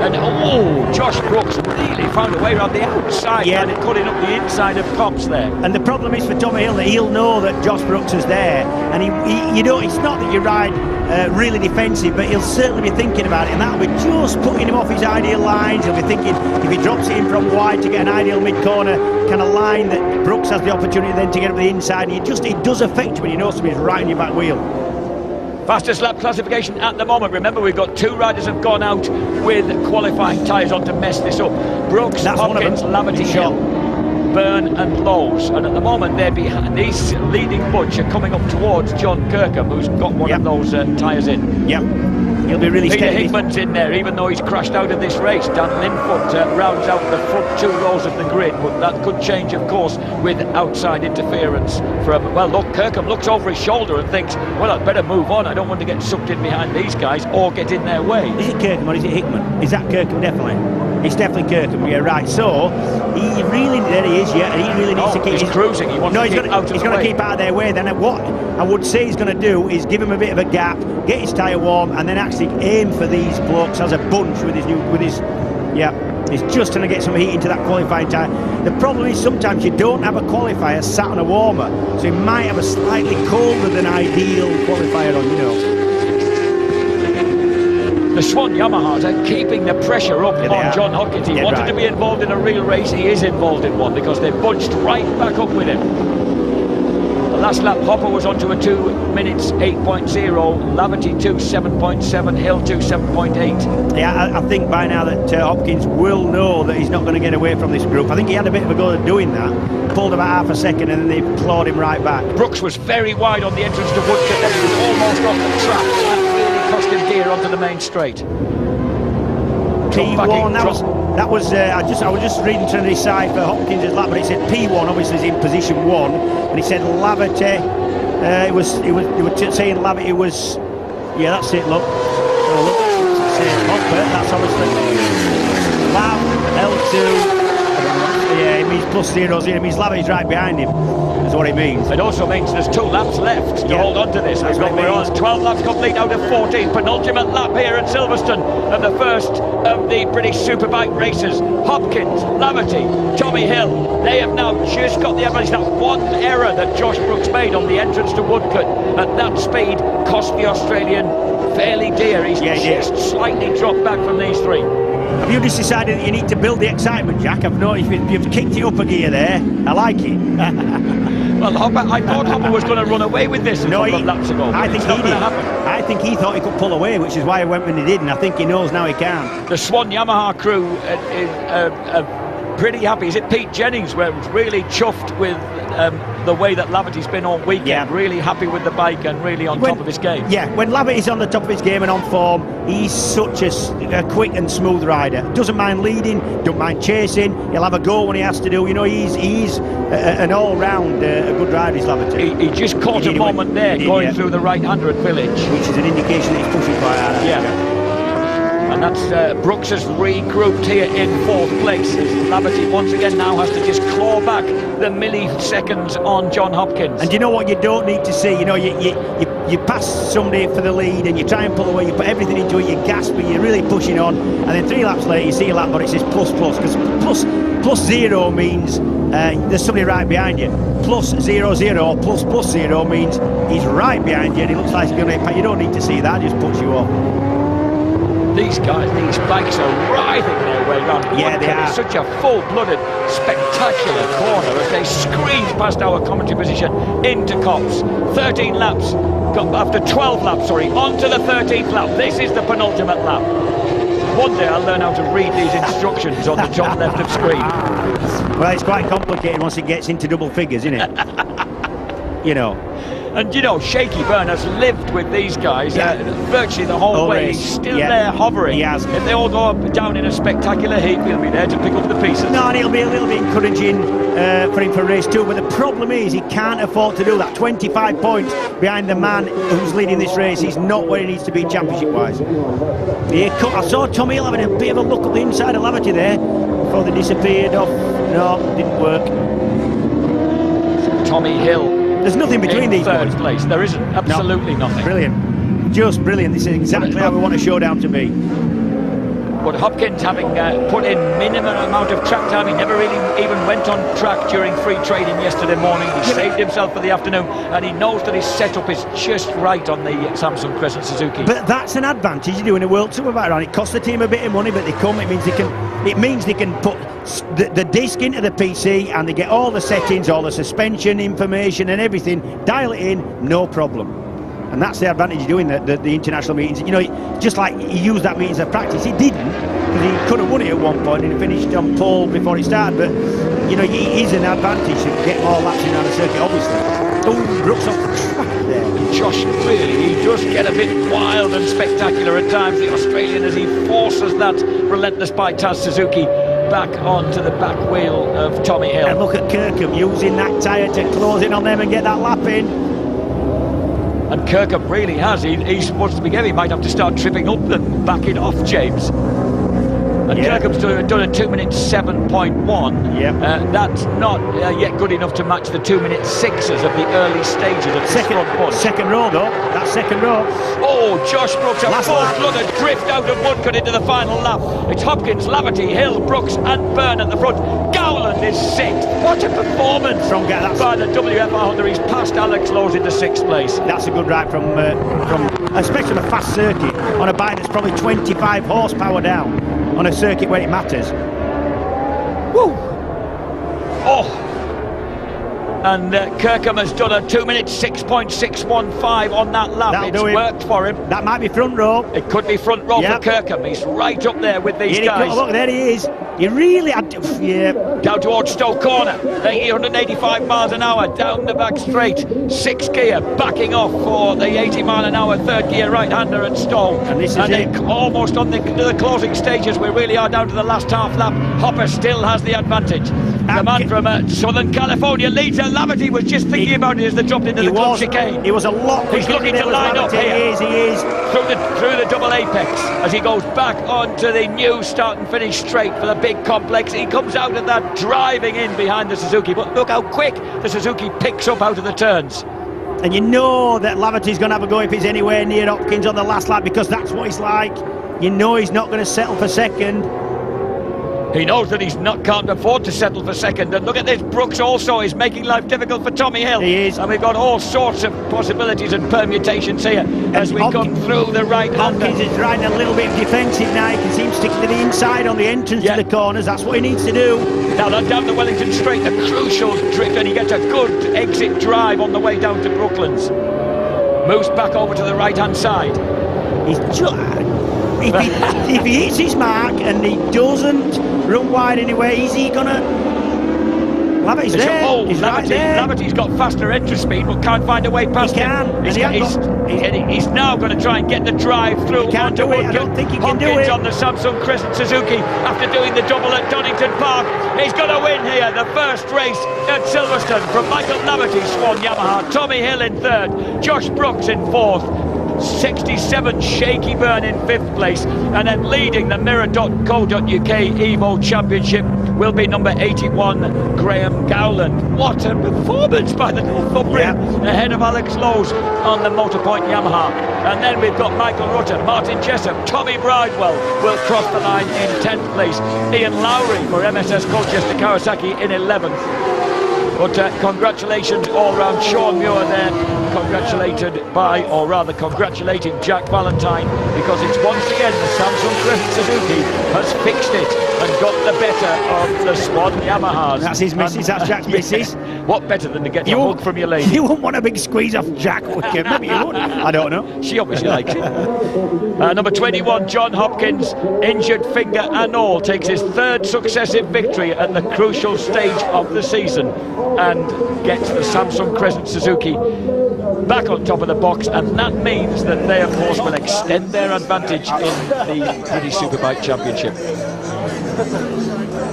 And oh, Josh Brooks really found a way around the outside and cutting up the inside of Cops there. And the problem is for Tommy Hill that he'll know that Josh Brooks is there, and you know, it's not that you ride really defensive, but he'll certainly be thinking about it, and that'll be just putting him off his ideal lines. He'll be thinking if he drops it in from wide to get an ideal mid-corner kind of line, that Brooks has the opportunity then to get up the inside, and it does affect you when you know somebody's right on your back wheel. Fastest lap classification at the moment. Remember, we've got 2 riders have gone out with qualifying tyres on to mess this up. Brooks, Hopkins, Laverty, Hill, Byrne and Lowes. And at the moment they're behind. These leading bunch are coming up towards John Kirkham, who's got one of those tyres in. He'll be really Peter steady. Hickman's in there, even though he's crashed out of this race. Dan Linfoot rounds out the front 2 rows of the grid, but that could change, of course, with outside interference from, well, look, Kirkham looks over his shoulder and thinks, well, I'd better move on. I don't want to get sucked in behind these guys or get in their way. Is it Kirkham or is it Hickman? Is that Kirkham, definitely? It's definitely Kirkham, yeah, right. So, he really, there he is, yeah, and he really needs to keep... He's cruising, he wants to keep out of the way. He's going to keep out of their way. Then what I would say he's going to do is give him a bit of a gap, get his tyre warm, and then actually aim for these blocks as a bunch with his he's just trying to get some heat into that qualifying tyre. The problem is sometimes you don't have a qualifier sat on a warmer, so he might have a slightly colder than ideal qualifier on, you know. The Swan Yamahas are keeping the pressure up on John Hopkins. He wanted to be involved in a real race. He is involved in one because they bunched right back up with him. The last lap, Hopper was onto a 2 minutes 8.0, Laverty 2 7.7, Hill 2 7.8. Yeah, I think by now that Hopkins will know that he's not going to get away from this group. I think he had a bit of a go at doing that, pulled about half a second, and then they clawed him right back. Brooks was very wide on the entrance to Woodcote, then he was almost off the track. That really cost him dear onto the main straight. P1, that was I was just reading to the side for Hopkins' lap, but it said P1 obviously is in position 1, and it said Laverty. It was saying Laverty was, yeah, that's it. Look, Hopper. That's obviously Lav L2. Yeah, it means +0. It means Laverty's right behind him. That's what it means. It also means there's 2 laps left to hold on to this. We're on 12 laps complete out of 14. Penultimate lap here at Silverstone of the first of the British Superbike races. Hopkins, Laverty, Tommy Hill. They have now just got the evidence. That one error that Josh Brooks made on the entrance to Woodcote at that speed cost cost the Australian fairly dear. He's just slightly dropped back from these three. Have you just decided that you need to build the excitement, Jack? I've noticed you've kicked it up a gear there. I like it. Well, I thought Hopper was going to run away with this a couple of laps ago. I think he did. I think he thought he could pull away, which is why he went when he did, and I think he knows now he can. The Swan Yamaha crew is pretty happy. Is it Pete Jennings was really chuffed with the way that Laverty's been all weekend? Yeah. Really happy with the bike and really on top of his game. Yeah, when Laverty's on the top of his game and on form, he's such a quick and smooth rider. Doesn't mind leading, don't mind chasing. He'll have a go when he has to do. You know, he's an all-round a good rider, is Laverty. He just caught a moment there going through the right-hander at Village. Which is an indication that he's pushing quite hard. Yeah. And that's Brooks has regrouped here in 4th place as Laverty once again now has to just claw back the milliseconds on John Hopkins. And you know what you don't need to see? You know, you pass somebody for the lead and you try and pull away, you put everything into it, you're gasping, you're really pushing on, and then 3 laps later you see a lap, but it says plus, because plus 0 means there's somebody right behind you. Plus 0, 0, plus 0 means he's right behind you and it looks like he's going to impact. You don't need to see that, it just puts you off. These guys, these bikes are writhing their way round. Yeah, they are. It's such a full-blooded, spectacular corner as they squeeze past our commentary position into Copse. 13 laps, after 12 laps, onto the 13th lap. This is the penultimate lap. One day I'll learn how to read these instructions on the top left of screen. Well, it's quite complicated once it gets into double figures, isn't it? You know. And you know, Shaky Byrne has lived with these guys virtually the whole way. He's still there hovering. He has. If they all go up down in a spectacular heap, he'll be there to pick up the pieces. No, and it'll be a little bit encouraging for him for race 2, but the problem is he can't afford to do that. 25 points behind the man who's leading this race. He's not where he needs to be championship-wise. I saw Tommy Hill having a bit of a look at the inside of Laverty there before they disappeared off. No, didn't work. Tommy Hill. There's nothing between these boys. Place. There isn't. Absolutely nothing. Brilliant. Just brilliant. This is exactly how we want a showdown to be. But Hopkins, having put in minimum amount of track time, he never really even went on track during free training yesterday morning. He saved himself for the afternoon, and he knows that his setup is just right on the Samsung Crescent Suzuki. But that's an advantage of doing a World Superbike run. It costs the team a bit of money, but they come. It means they can put the disc into the PC, and they get all the settings, all the suspension information, and everything. Dial it in, no problem. And that's the advantage of doing the international meetings. You know, just like he used that meetings of practice, he didn't, because he could have won it at one point and he finished on pole before it started. But you know, it is an advantage to get more laps in on a circuit, obviously. Oh, Brooks off the track there. And Josh, really, he does get a bit wild and spectacular at times, the Australian, as he forces that relentless by Taz Suzuki back onto the back wheel of Tommy Hill. And look at Kirkham using that tyre to close in on them and get that lap in. And Kirkham really has. He's supposed to be getting. He might have to start tripping up and backing off James. And Kirkham's done a 2-minute 7.1. Yeah. That's not yet good enough to match the 2-minute 6s of the early stages of the front bunch. Second row though. That's second row. Oh, Josh Brooks, a full-blooded drift out of Woodcote into the final lap. It's Hopkins, Laverty, Hill, Brooks and Byrne at the front. Gowland is 6th. What a performance by the WFR Honda. He's passed Alex Lowe's into 6th place. That's a good ride from especially on a fast circuit, on a bike that's probably 25 horsepower down, on a circuit where it matters. Woo! Oh! And Kirkham has done a 2-minute 6.615 on that lap. It's worked for him. That might be front row. It could be front row for Kirkham. He's right up there with these guys. Look, there he is. He really had to, down towards Stoke Corner, 185 miles an hour down the back straight, 6th gear, backing off for the 80 mile an hour 3rd gear right-hander at Stowe. And this is almost on the closing stages. We really are down to the last half lap. Hopper still has the advantage. The man from Southern California leads. Laverty was just thinking about it as they dropped into the club chicane. He was a lot quicker. He's looking to line up here. He is. Through the double apex as he goes back onto the new start and finish straight for the big complex. He comes out of that driving in behind the Suzuki, but look how quick the Suzuki picks up out of the turns. And you know that Laverty's going to have a go if he's anywhere near Hopkins on the last lap, because that's what he's like. You know he's not going to settle for second. He knows that can't afford to settle for second. And look at this, Brooks also is making life difficult for Tommy Hill. He is. And we've got all sorts of possibilities and permutations here as we come through the right-hander. Hopkins is riding a little bit defensive now. He can seem to stick to the inside on the entrance to the corners. That's what he needs to do. Now they're down the Wellington Straight, the crucial drift, and he gets a good exit drive on the way down to Brooklands. Moves back over to the right-hand side. He's if he hits his mark and he doesn't run wide anyway, is he gonna? Laverty's there. Oh, he's right there. Laverty's got faster entry speed, but can't find a way past him. He's now going to try and get the drive through. He can't do it. I don't think he can do it. On the Samsung Crescent Suzuki after doing the double at Donington Park. He's going to win here. The first race at Silverstone from Michael Laverty, Swan Yamaha. Tommy Hill in third. Josh Brooks in fourth. 67 Shaky Byrne in fifth place, and then leading the Mirror.co.uk Evo Championship will be number 81 Graham Gowland. What a performance by the Northumbrian, ahead of Alex Lowe's on the Motorpoint Yamaha. And then we've got Michael Rutter, Martin Jessup, Tommy Bridewell will cross the line in 10th place. Ian Lowry for MSS Colchester Kawasaki in 11th. But congratulations all round. Sean Muir there congratulating Jack Valentine, because it's once again the Samsung Crescent Suzuki has fixed it and got the better of the Swan Yamahas. That's his missus, that's Jack's missus. What better than to get a hug from your lady? You wouldn't want a big squeeze off Jack, would you? Maybe you would. I don't know. She obviously likes it. Number 21, John Hopkins, injured finger and all, takes his third successive victory at the crucial stage of the season and gets the Samsung Crescent Suzuki back on top of the box, and that means that they of course will extend their advantage in the British Superbike Championship.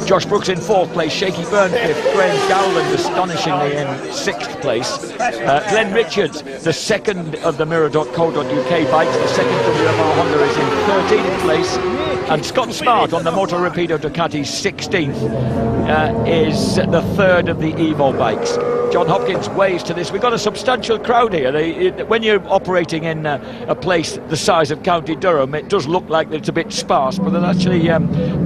Josh Brooks in fourth place, Shaky Byrne fifth, Graham Gowland astonishingly in sixth place. Glenn Richards, the second of the Mirror.co.uk bikes, the second WMR Honda, is in 13th place. And Scott Smart on the Moto Rapido Ducati 16th is the third of the Evo bikes. John Hopkins waves to this. We've got a substantial crowd here. When you're operating in a place the size of County Durham, it does look like it's a bit sparse, but there's actually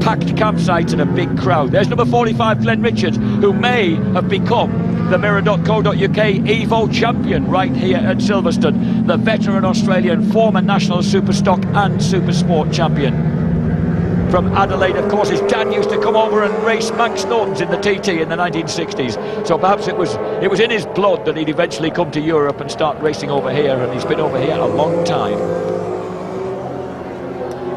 packed campsites and a big crowd. There's number 45, Glenn Richards, who may have become the Mirror.co.uk Evo champion right here at Silverstone. The veteran Australian, former national Superstock and Supersport champion. From Adelaide, of course, his dad used to come over and race Manx Nortons in the TT in the 1960s. So perhaps it was in his blood that he'd eventually come to Europe and start racing over here, and he's been over here a long time.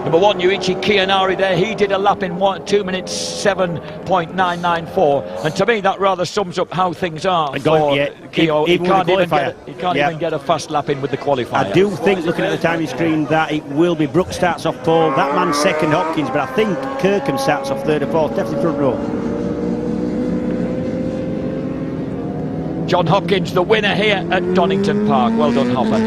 Number one, Yuichi Kianari there. He did a lap in 2 minutes 7.994, and to me that rather sums up how things are for Keo. He can't even get a fast lap in with the qualifier. I do think, looking at the timing screen, that it will be Brooks starts off pole, that man's second, Hopkins, but I think Kirkham starts off third or fourth, definitely front row. John Hopkins, the winner here at Donington Park. Well done, Hopper.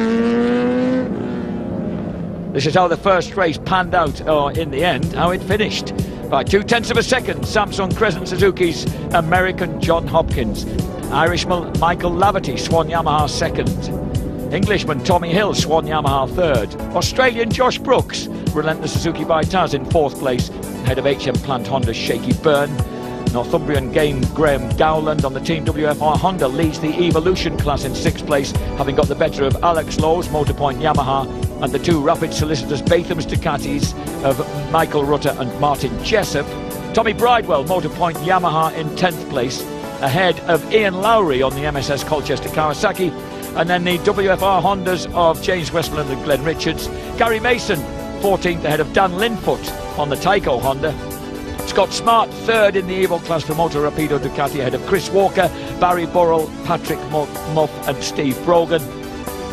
This is how the first race panned out, or in the end, how it finished. By 0.2 of a second, Samsung Crescent Suzuki's American John Hopkins. Irishman Michael Laverty, Swan Yamaha second. Englishman Tommy Hill, Swan Yamaha third. Australian Josh Brooks, Relentless Suzuki by Taz in fourth place, ahead of HM Plant Honda's Shaky Byrne. Northumbrian Graham Gowland on the Team WFR Honda leads the Evolution class in sixth place, having got the better of Alex Lowe's Motorpoint Yamaha and the two Rapid Solicitors Batham's Ducatis of Michael Rutter and Martin Jessup. Tommy Bridewell Motorpoint Yamaha in 10th place, ahead of Ian Lowry on the MSS Colchester Kawasaki, and then the WFR Hondas of James Westmoreland and Glenn Richards. Gary Mason 14th, ahead of Dan Linfoot on the Tyco Honda. Scott Smart third in the Evo class for Moto Rapido Ducati, ahead of Chris Walker, Barry Burrell, Patrick Muff and Steve Brogan.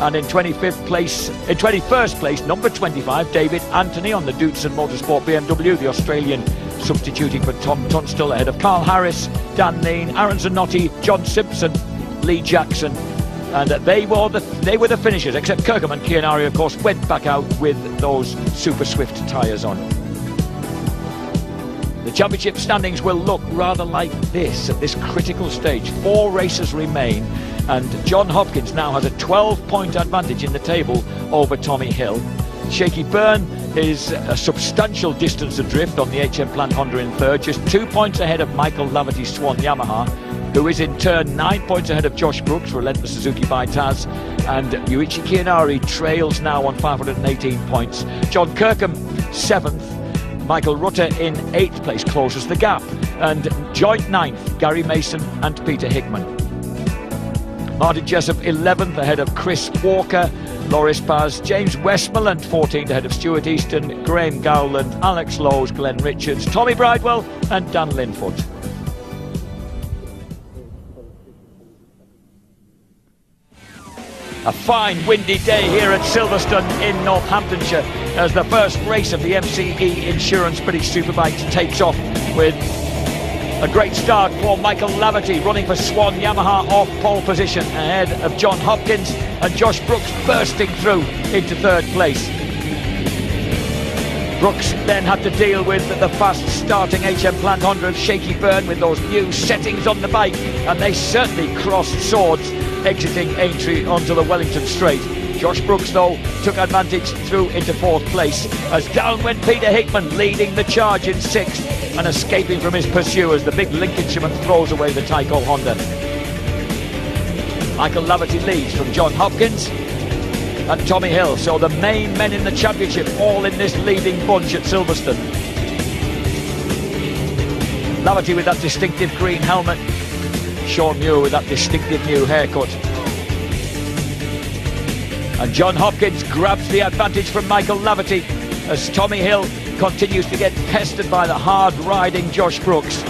And in 21st place, number 25, David Anthony on the Dootson Motorsport BMW, the Australian substituting for Tom Tunstall, ahead of Carl Harris, Dan Lean, Aaron Zanotti, John Simpson, Lee Jackson. And they were the finishers, except Kirkham and Kianari, of course, went back out with those Super Swift tyres on. The championship standings will look rather like this at this critical stage. 4 races remain, and John Hopkins now has a 12-point advantage in the table over Tommy Hill. Shaky Byrne is a substantial distance adrift on the HM Plant Honda in third, just 2 points ahead of Michael Laverty's Swan Yamaha, who is in turn 9 points ahead of Josh Brooks, relentless Suzuki by Taz, and Yuichi Kianari trails now on 518 points. John Kirkham 7th, Michael Rutter in 8th place, closes the gap, and joint 9th, Gary Mason and Peter Hickman. Martin Jessup 11th ahead of Chris Walker, Loris Paz, James Westmoreland 14th ahead of Stuart Easton, Graham Gowland, Alex Lowes, Glenn Richards, Tommy Bridewell and Dan Linfoot. A fine windy day here at Silverstone in Northamptonshire as the first race of the MCE Insurance British Superbikes takes off, with a great start for Michael Laverty running for Swan Yamaha off pole position ahead of John Hopkins, and Josh Brooks bursting through into third place. Brooks then had to deal with the fast starting HM Plant Honda of Shaky Byrne with those new settings on the bike, and they certainly crossed swords exiting Aintree onto the Wellington Straight. Josh Brooks though took advantage through into fourth place as down went Peter Hickman, leading the charge in sixth and escaping from his pursuers. The big Lincolnshireman throws away the Tyco Honda. Michael Laverty leads from John Hopkins and Tommy Hill, so the main men in the championship all in this leading bunch at Silverstone. Laverty with that distinctive green helmet, Sean Muir with that distinctive new haircut. And John Hopkins grabs the advantage from Michael Laverty as Tommy Hill continues to get pestered by the hard-riding Josh Brooks.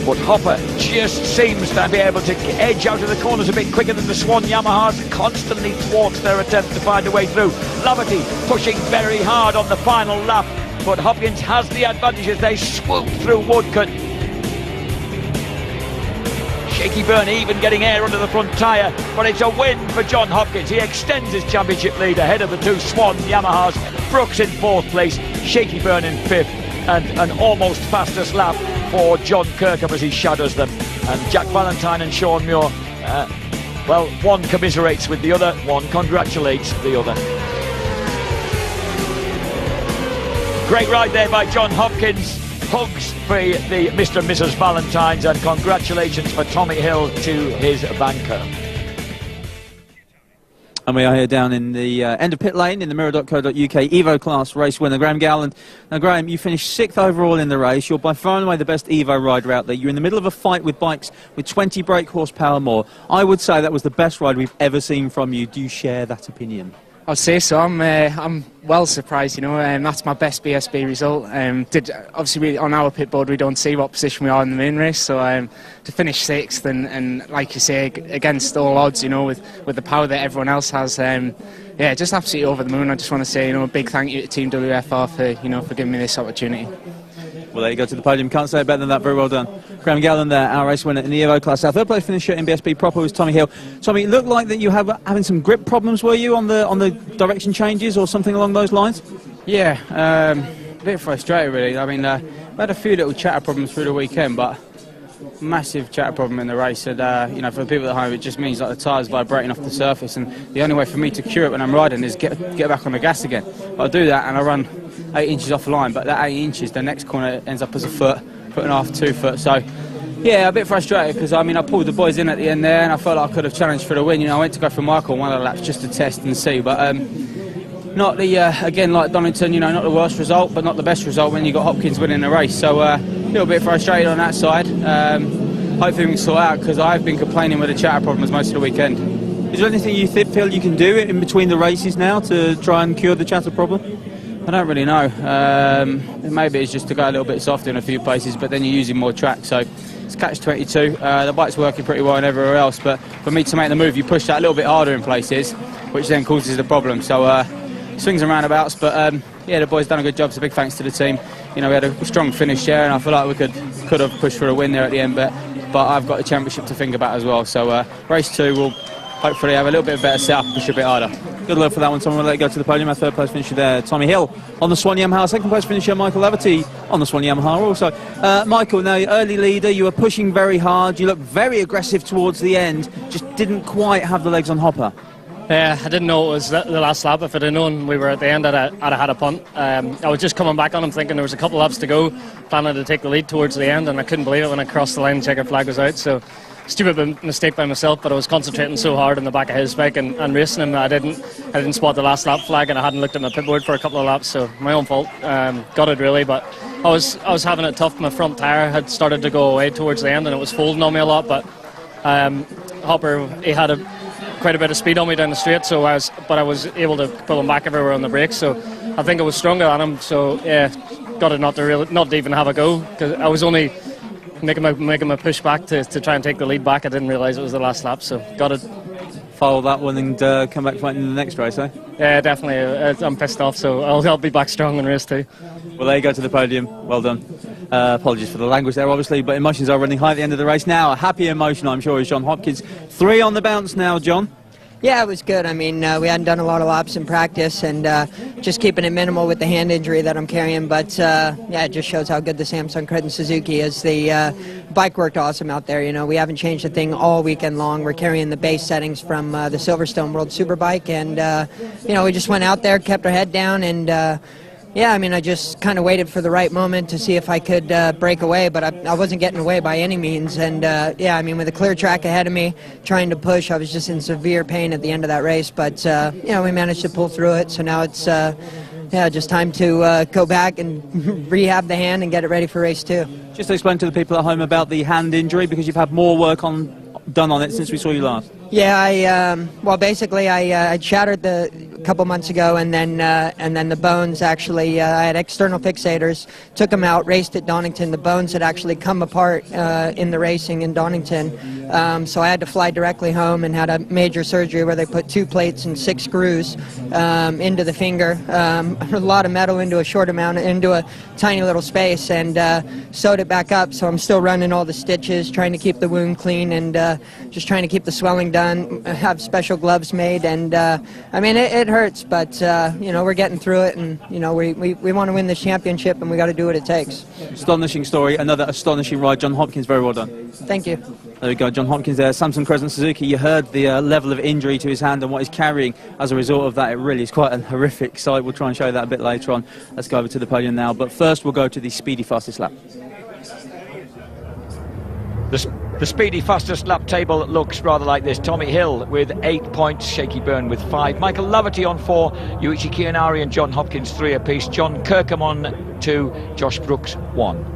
But Hopper just seems to be able to edge out of the corners a bit quicker than the Swan Yamahas, constantly thwarts their attempt to find a way through. Laverty pushing very hard on the final lap, but Hopkins has the advantage as they swoop through Woodcut. Shaky Byrne even getting air under the front tyre, but it's a win for John Hopkins. He extends his championship lead ahead of the two Swan Yamahas. Brooks in fourth place, Shaky Byrne in fifth, and an almost fastest lap for John Kirkham as he shadows them. And Jack Valentine and Sean Muir, well, one commiserates with the other, one congratulates the other. Great ride there by John Hopkins. Hugs for the Mr. and Mrs. Valentines, and congratulations for Tommy Hill to his banker. And we are here down in the end of pit lane in the Mirror.co.uk Evo class race winner, Graham Gowland. Now, Graham, you finished 6th overall in the race. You're by far and away the best Evo rider out there. You're in the middle of a fight with bikes with 20 brake horsepower more. I would say that was the best ride we've ever seen from you. Do you share that opinion? I'd say so. I'm well surprised, you know. That's my best BSB result. Obviously on our pit board we don't see what position we are in the main race, so to finish 6th and like you say, against all odds, you know, with the power that everyone else has, yeah, just absolutely over the moon. I just want to say, you know, a big thank you to Team WFR for giving me this opportunity. Well, there you go to the podium. Can't say it better than that. Very well done. Graham Gowland there, our race winner in the Evo class. Our third place finisher in BSB proper was Tommy Hill. Tommy, it looked like that you have having some grip problems, were you, on the direction changes or something along those lines? Yeah, a bit frustrated really. I mean, we had a few little chatter problems through the weekend, but massive chatter problem in the race. And you know, for the people at home, it just means like the tyres vibrating off the surface, and the only way for me to cure it when I'm riding is get back on the gas again. I do that and I run 8 inches off the line, but that 8 inches, the next corner ends up as a foot and a half, 2 foot. So yeah, a bit frustrated because I mean I pulled the boys in at the end there and I felt like I could have challenged for the win. You know, I went to go for Michael on one of the laps just to test and see, but not the again, like Donington, you know, not the worst result, but not the best result when you got Hopkins winning the race. So a little bit frustrated on that side. Hopefully we can sort out, because I've been complaining with the chatter problems most of the weekend. Is there anything you feel you can do in between the races now to try and cure the chatter problem? I don't really know. Maybe it's just to go a little bit softer in a few places, but then you're using more track, so it's catch-22. The bike's working pretty well and everywhere else, but for me to make the move, you push that a little bit harder in places, which then causes the problem. So swings and roundabouts, but yeah, the boys done a good job, so big thanks to the team. You know, we had a strong finish there, and I feel like we could have pushed for a win there at the end, but I've got the championship to think about as well. So race 2 will hopefully have a little bit better setup, push a bit harder. Good luck for that one, Tom. We'll let you go to the podium. Our third place finisher there, Tommy Hill on the Swan Yamaha. Second place finisher, Michael Laverty on the Swan Yamaha also. Michael, now early leader, you were pushing very hard. You looked very aggressive towards the end. Just didn't quite have the legs on Hopper. I didn't know it was the last lap. If I'd have known we were at the end, I'd have had a punt. I was just coming back on him thinking there was a couple laps to go, planning to take the lead towards the end, and I couldn't believe it when I crossed the line and checkered flag was out. So stupid mistake by myself, but I was concentrating so hard in the back of his bike and racing him that I didn't spot the last lap flag, and I hadn't looked at my pit board for a couple of laps, so my own fault. Got it really, but I was having it tough. My front tyre had started to go away towards the end and it was folding on me a lot, but Hopper, he had quite a bit of speed on me down the straight, so I was able to pull him back everywhere on the brakes, so I think I was stronger than him, so yeah, got it not to even have a go, because I was only making my push back to try and take the lead back. I didn't realise it was the last lap, so got it. Follow that one and come back fighting in the next race, eh? Yeah, definitely. I'm pissed off, so I'll be back strong in race 2. Well, there you go to the podium. Well done. Apologies for the language there, obviously, but emotions are running high at the end of the race now. A happy emotion, I'm sure, is John Hopkins. 3 on the bounce now, John. Yeah, it was good. I mean, we hadn't done a lot of laps in practice, and just keeping it minimal with the hand injury that I'm carrying. But yeah, it just shows how good the Samsung Credit Suzuki is. The bike worked awesome out there. You know, we haven't changed a thing all weekend long. We're carrying the base settings from the Silverstone World Superbike, and you know, we just went out there, kept our head down, and yeah, I mean, I just kind of waited for the right moment to see if I could break away, but I wasn't getting away by any means. And yeah, I mean, with a clear track ahead of me, trying to push, I was just in severe pain at the end of that race. But you know, we managed to pull through it. So now it's yeah, just time to go back and rehab the hand and get it ready for race 2. Just explain to the people at home about the hand injury, because you've had more work done on it since we saw you last. Yeah, well, basically, I shattered a couple months ago, and then the bones actually, I had external fixators, took them out, raced at Donington. The bones had actually come apart in the racing in Donington, so I had to fly directly home and had a major surgery where they put 2 plates and 6 screws into the finger, a lot of metal into a short amount, into a tiny little space, and sewed it back up. So I'm still running all the stitches, trying to keep the wound clean, and just trying to keep the swelling done. Have special gloves made, and I mean, it hurts, but you know, we're getting through it, and you know, we want to win this championship, and we got to do what it takes. Astonishing story, another astonishing ride. John Hopkins, very well done. Thank you. There we go, John Hopkins there, Samsung Crescent Suzuki. You heard the level of injury to his hand and what he's carrying as a result of that. It really is quite a horrific sight. We'll try and show you that a bit later on. Let's go over to the podium now, but first we'll go to the speedy fastest lap. The speedy fastest lap table looks rather like this. Tommy Hill with 8 points, Shaky Byrne with 5, Michael Laverty on 4, Yuichi Kiyanari and John Hopkins 3 apiece, John Kirkham on 2, Josh Brooks 1.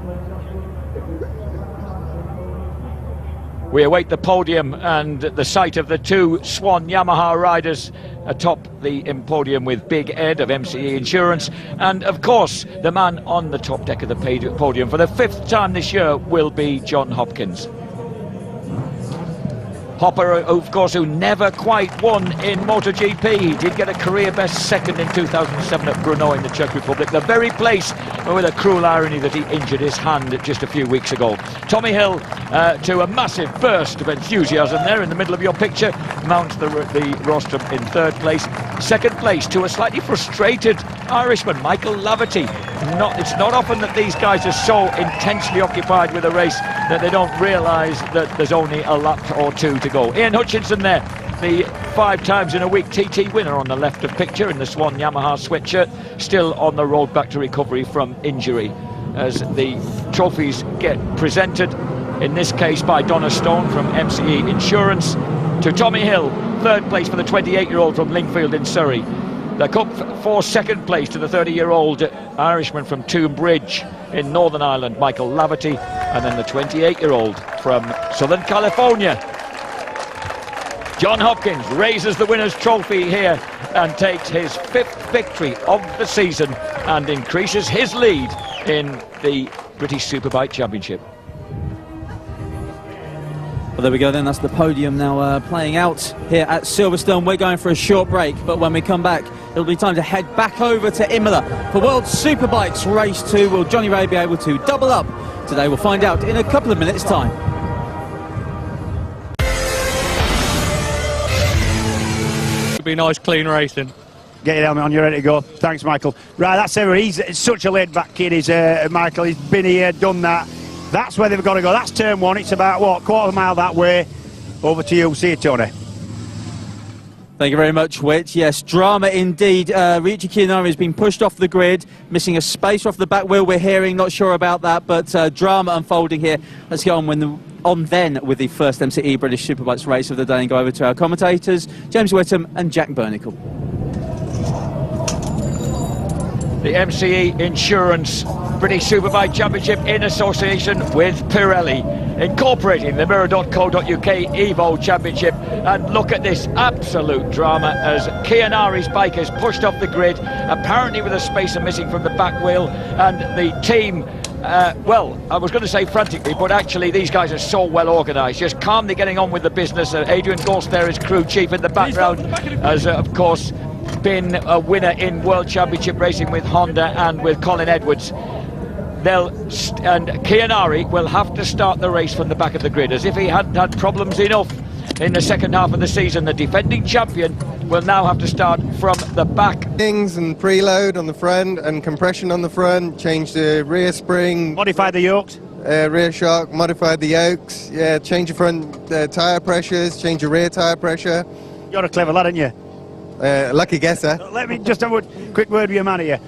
We await the podium and the sight of the 2 Swan Yamaha riders atop the podium with Big Ed of MCE Insurance, and of course the man on the top deck of the podium for the 5th time this year will be John Hopkins. Hopper, of course, who never quite won in MotoGP. He did get a career best second in 2007 at Brno in the Czech Republic, the very place with a cruel irony that he injured his hand just a few weeks ago. Tommy Hill, to a massive burst of enthusiasm there in the middle of your picture, mounts the rostrum in 3rd place. 2nd place to a slightly frustrated Irishman, Michael Laverty. It's not often that these guys are so intensely occupied with a race that they don't realise that there's only a lap or 2 to go. Ian Hutchinson there, the 5 times in a week TT winner on the left of picture in the Swan Yamaha sweatshirt, still on the road back to recovery from injury as the trophies get presented, in this case by Donna Stone from MCE Insurance, to Tommy Hill, 3rd place for the 28-year-old from Lingfield in Surrey. The Cup for 2nd place to the 30-year-old Irishman from Tombridge in Northern Ireland, Michael Laverty, and then the 28-year-old from Southern California, John Hopkins, raises the winner's trophy here and takes his 5th victory of the season and increases his lead in the British Superbike Championship. Well, there we go then, that's the podium now playing out here at Silverstone. We're going for a short break, but when we come back, it'll be time to head back over to Imola for World Superbikes Race 2. Will Johnny Ray be able to double up today? We'll find out in a couple of minutes' time. It'll be nice, clean racing. Get your helmet on, you're ready to go. Thanks, Michael. Right, that's it. He's such a laid-back kid, is Michael. He's been here, done that. That's where they've got to go. That's turn 1. It's about, what, quarter of a mile that way. Over to you. See you, Tony. Thank you very much, Whit. Yes, drama indeed. Ryuichi Kiyanari has been pushed off the grid, missing a space off the back wheel, we're hearing. Not sure about that, but drama unfolding here. Let's get on with the first MCE British Superbikes race of the day and go over to our commentators, James Whittam and Jack Bernicle. The MCE Insurance British Superbike Championship in association with Pirelli, incorporating the Mirror.co.uk Evo Championship. And look at this absolute drama as Kiyanari's bike is pushed off the grid, apparently with a spacer missing from the back wheel, and the team, well, I was going to say frantically, but actually these guys are so well organised, just calmly getting on with the business. Adrian Ghost there is crew chief in the background, as of course been a winner in World Championship racing with Honda and with Colin Edwards. And Kiyanari will have to start the race from the back of the grid, as if he hadn't had problems enough in the second half of the season. The defending champion will now have to start from the back. Things and preload on the front and compression on the front, change the rear spring. Modified the yokes. Rear shock, modified the yokes, yeah, change your front tyre pressures, change your rear tyre pressure. You're a clever lad, aren't you? Lucky guesser. Let me just have a quick word with your man here.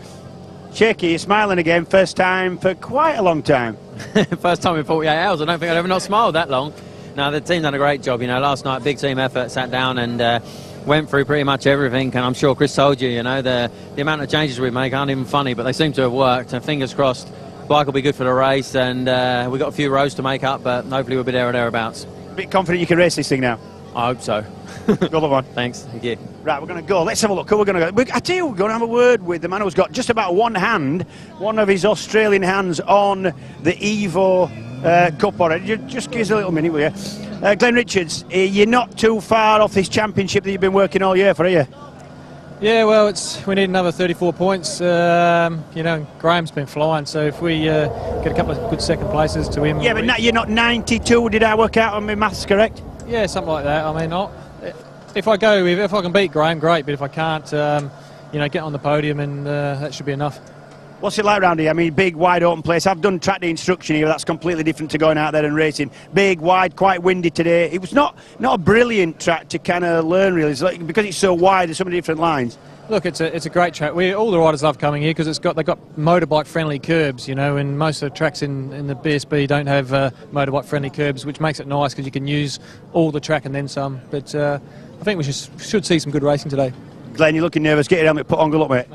Shaky, you're smiling again, first time for quite a long time. First time in 48 hours. I don't think I've ever not smiled that long. No, the team done a great job. You know, last night, big team effort, sat down and went through pretty much everything. And I'm sure Chris told you, you know, the amount of changes we make aren't even funny, but they seem to have worked. And fingers crossed, bike will be good for the race. And we've got a few rows to make up, but hopefully we'll be there or thereabouts. A bit confident you can race this thing now? I hope so. Good one. Thanks. Thank you. Right, we're going to go. Let's have a look. Who we're going to go? I tell you, we're going to have a word with the man who's got just about one hand, one of his Australian hands on the Evo Cup already. Just give us a little minute, will you? Glenn Richards, you're not too far off this championship that you've been working all year for, are you? Yeah, well, we need another 34 points. You know, Graham's been flying, so if we get a couple of good second places to him. Yeah, but you're not 92, did I work out on my maths correct? Yeah, something like that. I mean, if I can beat Graham, great, but if I can't, you know, get on the podium, and that should be enough. What's it like round here? I mean, big, wide open place. I've done track day instruction here. That's completely different to going out there and racing. Big, wide, quite windy today. It was not a brilliant track to kind of learn, really. It's like, because it's so wide, there's so many different lines. Look, it's a great track. All the riders love coming here because they've got motorbike friendly curbs, you know, and most of the tracks in the BSB don't have motorbike friendly curbs, which makes it nice because you can use all the track and then some. But I think we should see some good racing today. Glenn, you're looking nervous. Get your helmet put on. Good luck, mate.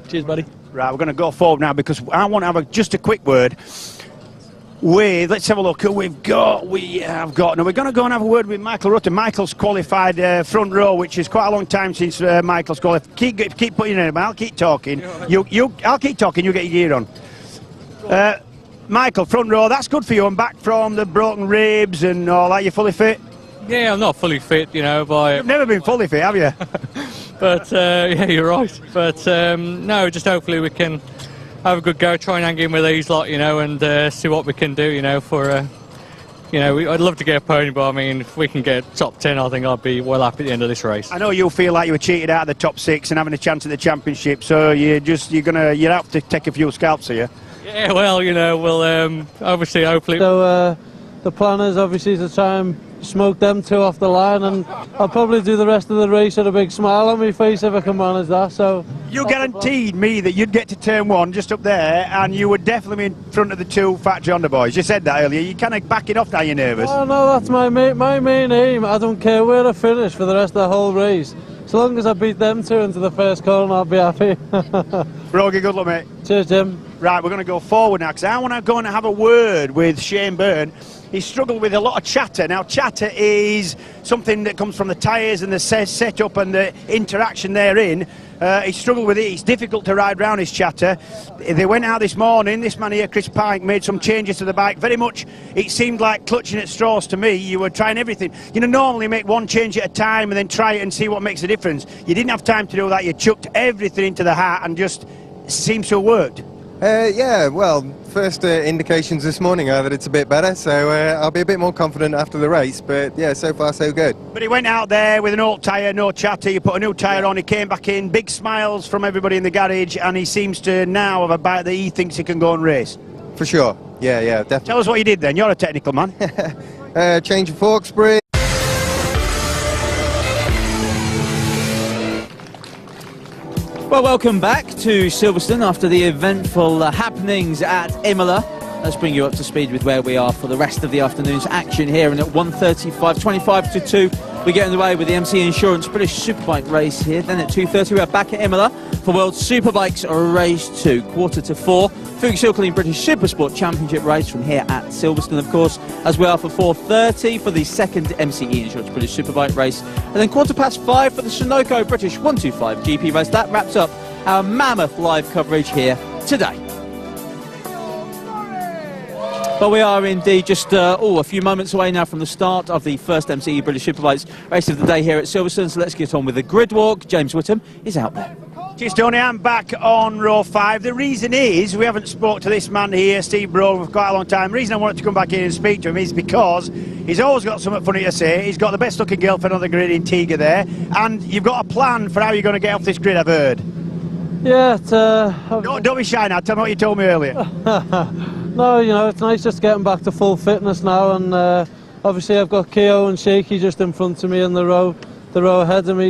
Cheers, buddy. Right, we're going to go forward now because I want to have just a quick word with, let's have a look who we've got. Now we're going to go and have a word with Michael Rutter. Michael's qualified front row, which is quite a long time since Michael's qualified. Keep putting it in, I'll keep talking. I'll keep talking, you get your gear on. Michael, front row, that's good for you. I'm back from the broken ribs and all that. You fully fit? Yeah, I'm not fully fit, you know. You've never been fully fit, have you? But yeah, you're right. But no, just hopefully we can have a good go, try and hang in with these lot, you know, and see what we can do, you know, for, you know, I'd love to get a podium, but I mean, if we can get top 10, I think I'd be well happy at the end of this race. I know you feel like you were cheated out of the top 6 and having a chance at the championship, so you're out to take a few scalps, are you? Yeah, well, you know, we'll obviously, hopefully. So the plan is obviously to try and smoke them two off the line, and I'll probably do the rest of the race with a big smile on my face if I can manage that. So you guaranteed me that you'd get to turn 1 just up there and you would definitely be in front of the 2 factory Honda boys. You said that earlier. You kind of backing off now, you're nervous. Oh no, that's my main aim. I don't care where I finish for the rest of the whole race. So long as I beat them 2 into the first corner, I'll be happy. Brogy, good luck, mate. Cheers, Jim. Right, we're going to go forward now because I want to go and have a word with Shane Byrne. He struggled with a lot of chatter. Now, chatter is something that comes from the tyres and the setup and the interaction therein. He struggled with it. It's difficult to ride round his chatter. They went out this morning. This man here, Chris Pike, made some changes to the bike. Very much, it seemed like clutching at straws to me. You were trying everything. You know, normally make one change at a time and then try it and see what makes a difference. You didn't have time to do that. You chucked everything into the hat and just seems to have worked. Yeah, well, first indications this morning are that it's a bit better, so I'll be a bit more confident after the race, but yeah, so far so good. But he went out there with an old tyre, no chatter, you put a new tyre on, he came back in, big smiles from everybody in the garage, and he seems to now have a bike that he thinks he can go and race. For sure, yeah, definitely. Tell us what you did then, you're a technical man. Change of fork spring. Well, welcome back to Silverstone after the eventful happenings at Imola. Let's bring you up to speed with where we are for the rest of the afternoon's action here. And at 1:35, 25 to 2, we get underway with the MC Insurance British Superbike race here. Then at 2:30, we're back at Imola for World Superbikes Race 2, 3:45. Fuchs-Hilkeling British Supersport Championship race from here at Silverstone, of course, as well for 4:30 for the second MCE Insurance British Superbike race. And then 5:15 for the Sunoco British 125 GP race. That wraps up our mammoth live coverage here today. But we are indeed just a few moments away now from the start of the first MCE British Superbikes race of the day here at Silverstone. So let's get on with the grid walk. James Whittam is out there. Cheers, Tony. I'm back on row 5. The reason is we haven't spoke to this man here, Steve Brogue, for quite a long time. The reason I wanted to come back in and speak to him is because he's always got something funny to say. He's got the best looking girlfriend on the grid in Tiga there, and you've got a plan for how you're going to get off this grid, I've heard. Yeah, don't be shy now. Tell me what you told me earlier. No, you know, it's nice just getting back to full fitness now, and obviously I've got Keo and Shaky just in front of me in the row ahead of me.